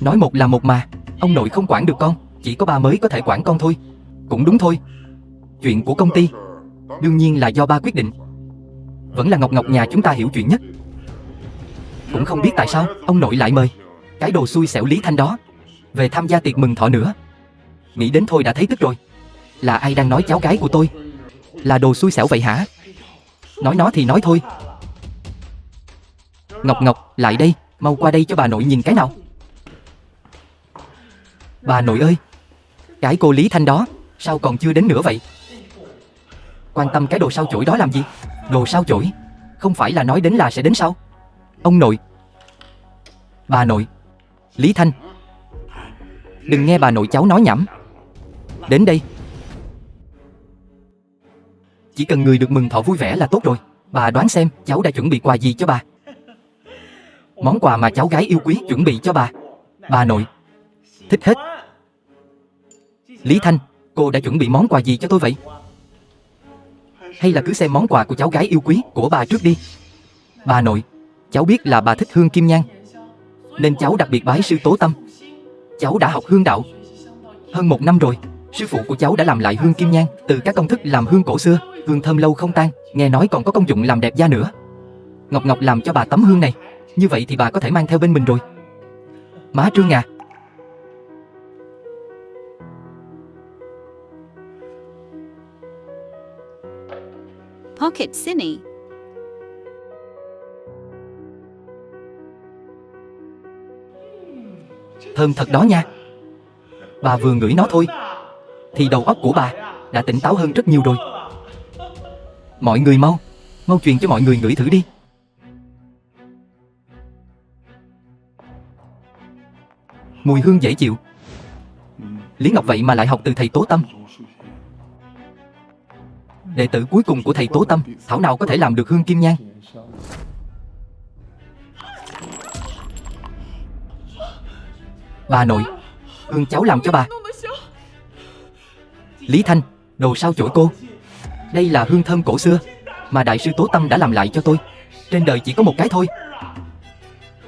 Nói một là một mà. Ông nội không quản được con, chỉ có ba mới có thể quản con thôi. Cũng đúng thôi. Chuyện của công ty đương nhiên là do ba quyết định. Vẫn là Ngọc Ngọc nhà chúng ta hiểu chuyện nhất. Cũng không biết tại sao ông nội lại mời cái đồ xui xẻo Lý Thanh đó về tham gia tiệc mừng thọ nữa. Nghĩ đến thôi đã thấy tức rồi. Là ai đang nói cháu gái của tôi là đồ xui xẻo vậy hả? Nói nó thì nói thôi. Ngọc Ngọc, lại đây, mau qua đây cho bà nội nhìn cái nào. Bà nội ơi, cái cô Lý Thanh đó sao còn chưa đến nữa vậy? Quan tâm cái đồ sao chổi đó làm gì? Đồ sao chổi? Không phải là nói đến là sẽ đến sao? Ông nội, bà nội, Lý Thanh, đừng nghe bà nội cháu nói nhảm. Đến đây. Chỉ cần người được mừng thọ vui vẻ là tốt rồi. Bà đoán xem cháu đã chuẩn bị quà gì cho bà. Món quà mà cháu gái yêu quý chuẩn bị cho bà. Bà nội thích hết. Lý Thanh, cô đã chuẩn bị món quà gì cho tôi vậy? Hay là cứ xem món quà của cháu gái yêu quý của bà trước đi. Bà nội, cháu biết là bà thích hương kim nhang, nên cháu đặc biệt bái sư Tố Tâm. Cháu đã học hương đạo hơn 1 năm rồi. Sư phụ của cháu đã làm lại hương kim nhang từ các công thức làm hương cổ xưa. Hương thơm lâu không tan, nghe nói còn có công dụng làm đẹp da nữa. Ngọc Ngọc làm cho bà tấm hương này, như vậy thì bà có thể mang theo bên mình rồi. Má Trương à, Pocket Cine. thơm thật đó nha. Bà vừa ngửi nó thôi thì đầu óc của bà đã tỉnh táo hơn rất nhiều rồi. Mọi người mau truyền cho mọi người ngửi thử đi. Mùi hương dễ chịu. Lý Ngọc vậy mà lại học từ thầy Tố Tâm. Đệ tử cuối cùng của thầy Tố Tâm thảo nào có thể làm được hương kim nhang. Bà nội, hương cháu làm cho bà. Lý Thanh, đồ sao chổi cô. Đây là hương thơm cổ xưa mà đại sư Tố Tâm đã làm lại cho tôi. Trên đời chỉ có một cái thôi.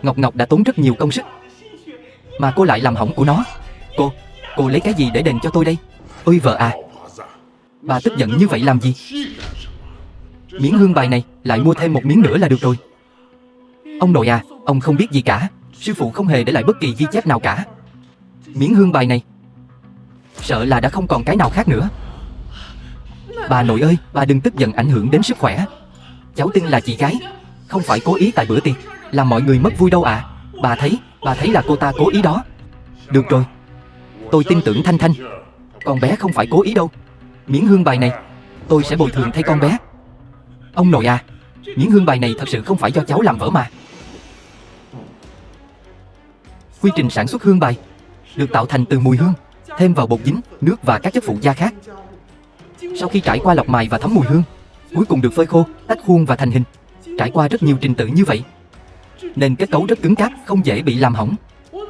Ngọc Ngọc đã tốn rất nhiều công sức mà cô lại làm hỏng của nó. Cô lấy cái gì để đền cho tôi đây? Ôi vợ à, bà tức giận như vậy làm gì? Miếng hương bài này lại mua thêm 1 miếng nữa là được rồi. Ông nội à, ông không biết gì cả. Sư phụ không hề để lại bất kỳ ghi chép nào cả. Miếng hương bài này sợ là đã không còn cái nào khác nữa. Bà nội ơi, bà đừng tức giận ảnh hưởng đến sức khỏe. Cháu tin là chị gái không phải cố ý tại bữa tiệc làm mọi người mất vui đâu à. Bà thấy là cô ta cố ý đó. Được rồi, tôi tin tưởng Thanh Thanh. Con bé không phải cố ý đâu. Miếng hương bài này tôi sẽ bồi thường thay con bé. Ông nội à, miếng hương bài này thật sự không phải do cháu làm vỡ mà. Quy trình sản xuất hương bài được tạo thành từ mùi hương, thêm vào bột dính, nước và các chất phụ gia khác. Sau khi trải qua lọc mài và thấm mùi hương, cuối cùng được phơi khô, tách khuôn và thành hình. Trải qua rất nhiều trình tự như vậy nên kết cấu rất cứng cáp, không dễ bị làm hỏng.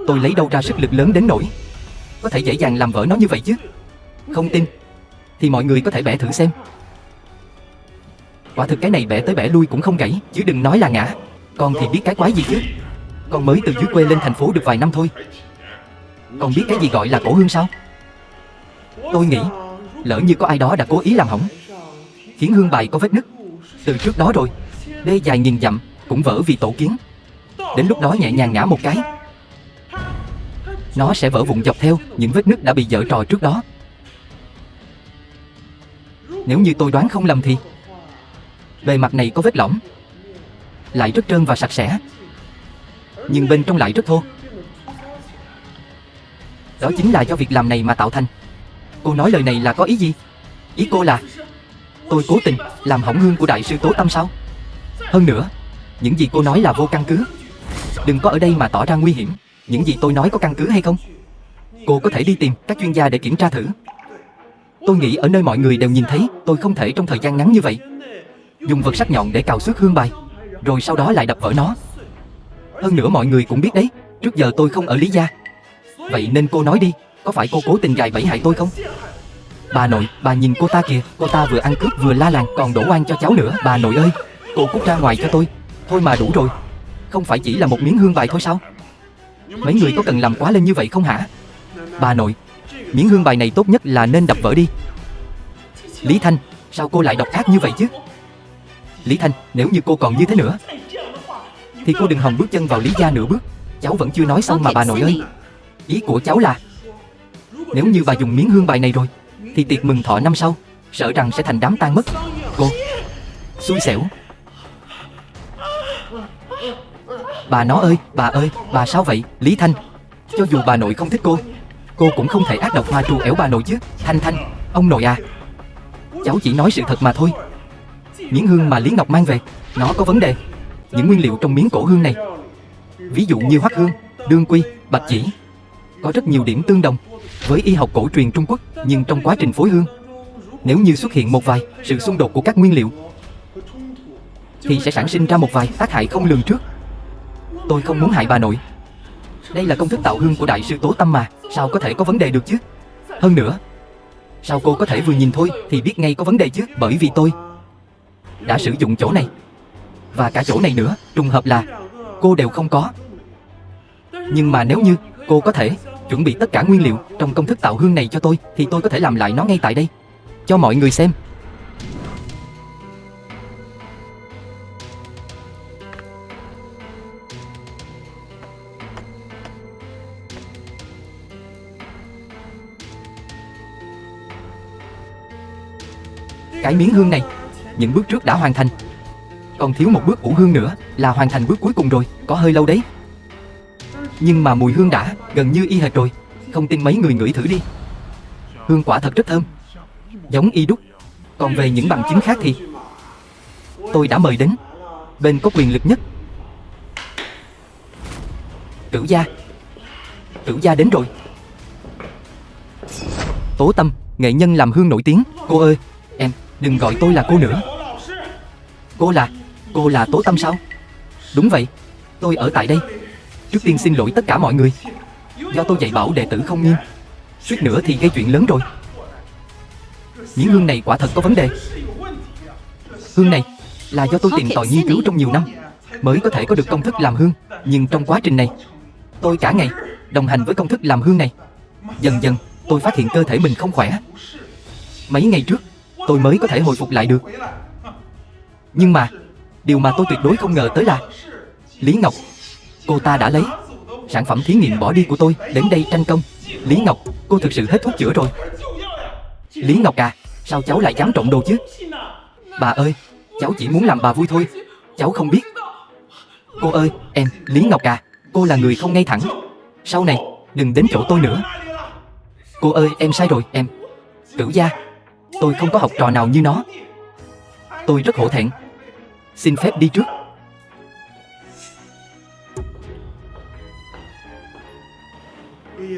Tôi lấy đâu ra sức lực lớn đến nỗi có thể dễ dàng làm vỡ nó như vậy chứ? Không tin thì mọi người có thể bẻ thử xem. Quả thực cái này bẻ tới bẻ lui cũng không gãy, chứ đừng nói là ngã. Con thì biết cái quái gì chứ? Con mới từ dưới quê lên thành phố được vài năm thôi. Con biết cái gì gọi là cổ hương sao? Tôi nghĩ lỡ như có ai đó đã cố ý làm hỏng, khiến hương bài có vết nứt từ trước đó rồi, đê dài nghìn dặm cũng vỡ vì tổ kiến. Đến lúc đó nhẹ nhàng ngã một cái, nó sẽ vỡ vụn dọc theo những vết nứt đã bị giở trò trước đó. Nếu như tôi đoán không lầm thì bề mặt này có vết lõm, lại rất trơn và sạch sẽ, nhưng bên trong lại rất thô. Đó chính là do việc làm này mà tạo thành. Cô nói lời này là có ý gì? Ý cô là tôi cố tình làm hỏng hương của đại sư Tố Tâm sao? Hơn nữa, những gì cô nói là vô căn cứ. Đừng có ở đây mà tỏ ra nguy hiểm. Những gì tôi nói có căn cứ hay không? Cô có thể đi tìm các chuyên gia để kiểm tra thử. Tôi nghĩ ở nơi mọi người đều nhìn thấy, tôi không thể trong thời gian ngắn như vậy dùng vật sắc nhọn để cào xước hương bài, rồi sau đó lại đập vỡ nó. Hơn nữa mọi người cũng biết đấy, trước giờ tôi không ở Lý gia. Vậy nên cô nói đi, có phải cô cố tình gài bẫy hại tôi không? Bà nội, bà nhìn cô ta kìa, cô ta vừa ăn cướp vừa la làng còn đổ oan cho cháu nữa. Bà nội ơi, cô cút ra ngoài cho tôi. Thôi mà đủ rồi. Không phải chỉ là một miếng hương bài thôi sao? Mấy người có cần làm quá lên như vậy không hả? Bà nội, miếng hương bài này tốt nhất là nên đập vỡ đi. Lý Thanh, sao cô lại độc ác như vậy chứ? Lý Thanh, nếu như cô còn như thế nữa thì cô đừng hòng bước chân vào Lý gia nửa bước. Cháu vẫn chưa nói xong mà bà nội ơi. Ý của cháu là nếu như bà dùng miếng hương bài này rồi thì tiệc mừng thọ năm sau sợ rằng sẽ thành đám tan mất. Cô xui xẻo. Bà nó ơi, bà sao vậy? Lý Thanh, cho dù bà nội không thích cô cũng không thể ác độc mà trù ẻo bà nội chứ. Thanh, ông nội à, cháu chỉ nói sự thật mà thôi. Miếng hương mà Lý Ngọc mang về, nó có vấn đề. Những nguyên liệu trong miếng cổ hương này, ví dụ như hoắc hương, đương quy, bạch chỉ, có rất nhiều điểm tương đồng với y học cổ truyền Trung Quốc. Nhưng trong quá trình phối hương, nếu như xuất hiện một vài sự xung đột của các nguyên liệu thì sẽ sản sinh ra một vài tác hại không lường trước. Tôi không muốn hại bà nội. Đây là công thức tạo hương của đại sư Tố Tâm mà, sao có thể có vấn đề được chứ? Hơn nữa, sao cô có thể vừa nhìn thôi thì biết ngay có vấn đề chứ? Bởi vì tôi đã sử dụng chỗ này và cả chỗ này nữa, trùng hợp là cô đều không có. Nhưng mà nếu như cô có thể chuẩn bị tất cả nguyên liệu trong công thức tạo hương này cho tôi thì tôi có thể làm lại nó ngay tại đây cho mọi người xem. Cái miếng hương này, những bước trước đã hoàn thành, còn thiếu một bước ủ hương nữa là hoàn thành bước cuối cùng rồi. Có hơi lâu đấy, nhưng mà mùi hương đã gần như y hệt rồi. Không tin mấy người ngửi thử đi. Hương quả thật rất thơm, giống y đúc. Còn về những bằng chứng khác thì tôi đã mời đến bên có quyền lực nhất. Cửu gia đến rồi. Tố Tâm, nghệ nhân làm hương nổi tiếng. Cô ơi, em đừng gọi tôi là cô nữa. Cô là Tố Tâm sao? Đúng vậy, tôi ở tại đây. Trước tiên xin lỗi tất cả mọi người, do tôi dạy bảo đệ tử không nghiêm, suýt nữa thì gây chuyện lớn rồi. Miếng hương này quả thật có vấn đề. Hương này là do tôi tìm tòi nghiên cứu trong nhiều năm mới có thể có được công thức làm hương. Nhưng trong quá trình này, tôi cả ngày đồng hành với công thức làm hương này. Dần dần tôi phát hiện cơ thể mình không khỏe. Mấy ngày trước tôi mới có thể hồi phục lại được. Nhưng mà điều mà tôi tuyệt đối không ngờ tới là Lý Ngọc, cô ta đã lấy sản phẩm thí nghiệm bỏ đi của tôi đến đây tranh công. Lý Ngọc, cô thực sự hết thuốc chữa rồi. Lý Ngọc à, sao cháu lại dám trộn đồ chứ? Bà ơi, cháu chỉ muốn làm bà vui thôi. Cháu không biết. Cô ơi, em, Lý Ngọc à, cô là người không ngay thẳng. Sau này, đừng đến chỗ tôi nữa. Cô ơi, em sai rồi, em. Cửu gia, tôi không có học trò nào như nó. Tôi rất hổ thẹn. Xin phép đi trước.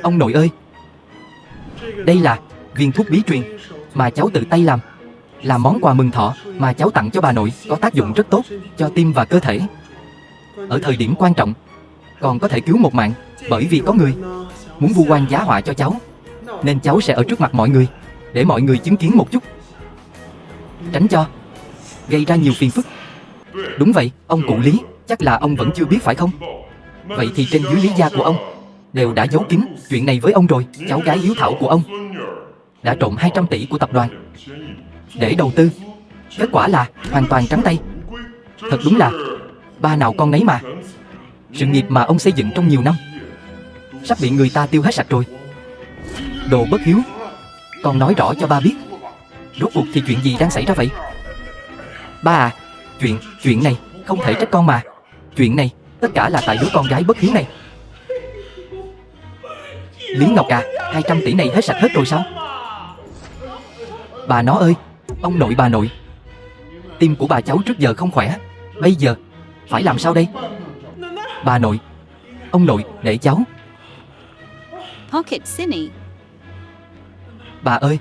Ông nội ơi, đây là viên thuốc bí truyền mà cháu tự tay làm, là món quà mừng thọ mà cháu tặng cho bà nội, có tác dụng rất tốt cho tim và cơ thể. Ở thời điểm quan trọng còn có thể cứu một mạng. Bởi vì có người muốn vu oan giá họa cho cháu, nên cháu sẽ ở trước mặt mọi người để mọi người chứng kiến một chút, tránh cho gây ra nhiều phiền phức. Đúng vậy, ông cụ Lý, chắc là ông vẫn chưa biết phải không? Vậy thì trên dưới Lý gia của ông đều đã giấu kín chuyện này với ông rồi. Cháu gái hiếu thảo của ông đã trộm 200 tỷ của tập đoàn để đầu tư, kết quả là hoàn toàn trắng tay. Thật đúng là ba nào con nấy mà. Sự nghiệp mà ông xây dựng trong nhiều năm sắp bị người ta tiêu hết sạch rồi. Đồ bất hiếu, con nói rõ cho ba biết, rốt cuộc thì chuyện gì đang xảy ra vậy? Ba à, chuyện này không thể trách con mà. Chuyện này tất cả là tại đứa con gái bất hiếu này. Lý Ngọc à, 200 tỷ này hết sạch hết rồi sao? Bà nó ơi, ông nội bà nội, tim của bà cháu trước giờ không khỏe. Bây giờ phải làm sao đây? Bà nội, ông nội, để cháu. Pocket Cinny. Bà ơi,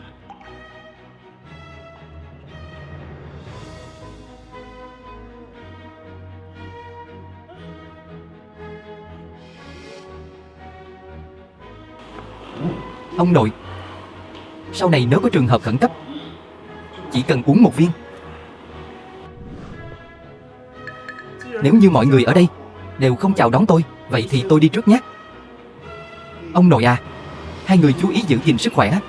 ông nội, sau này nếu có trường hợp khẩn cấp, chỉ cần uống một viên. Nếu như mọi người ở đây đều không chào đón tôi, vậy thì tôi đi trước nhé. Ông nội à, hai người chú ý giữ gìn sức khỏe.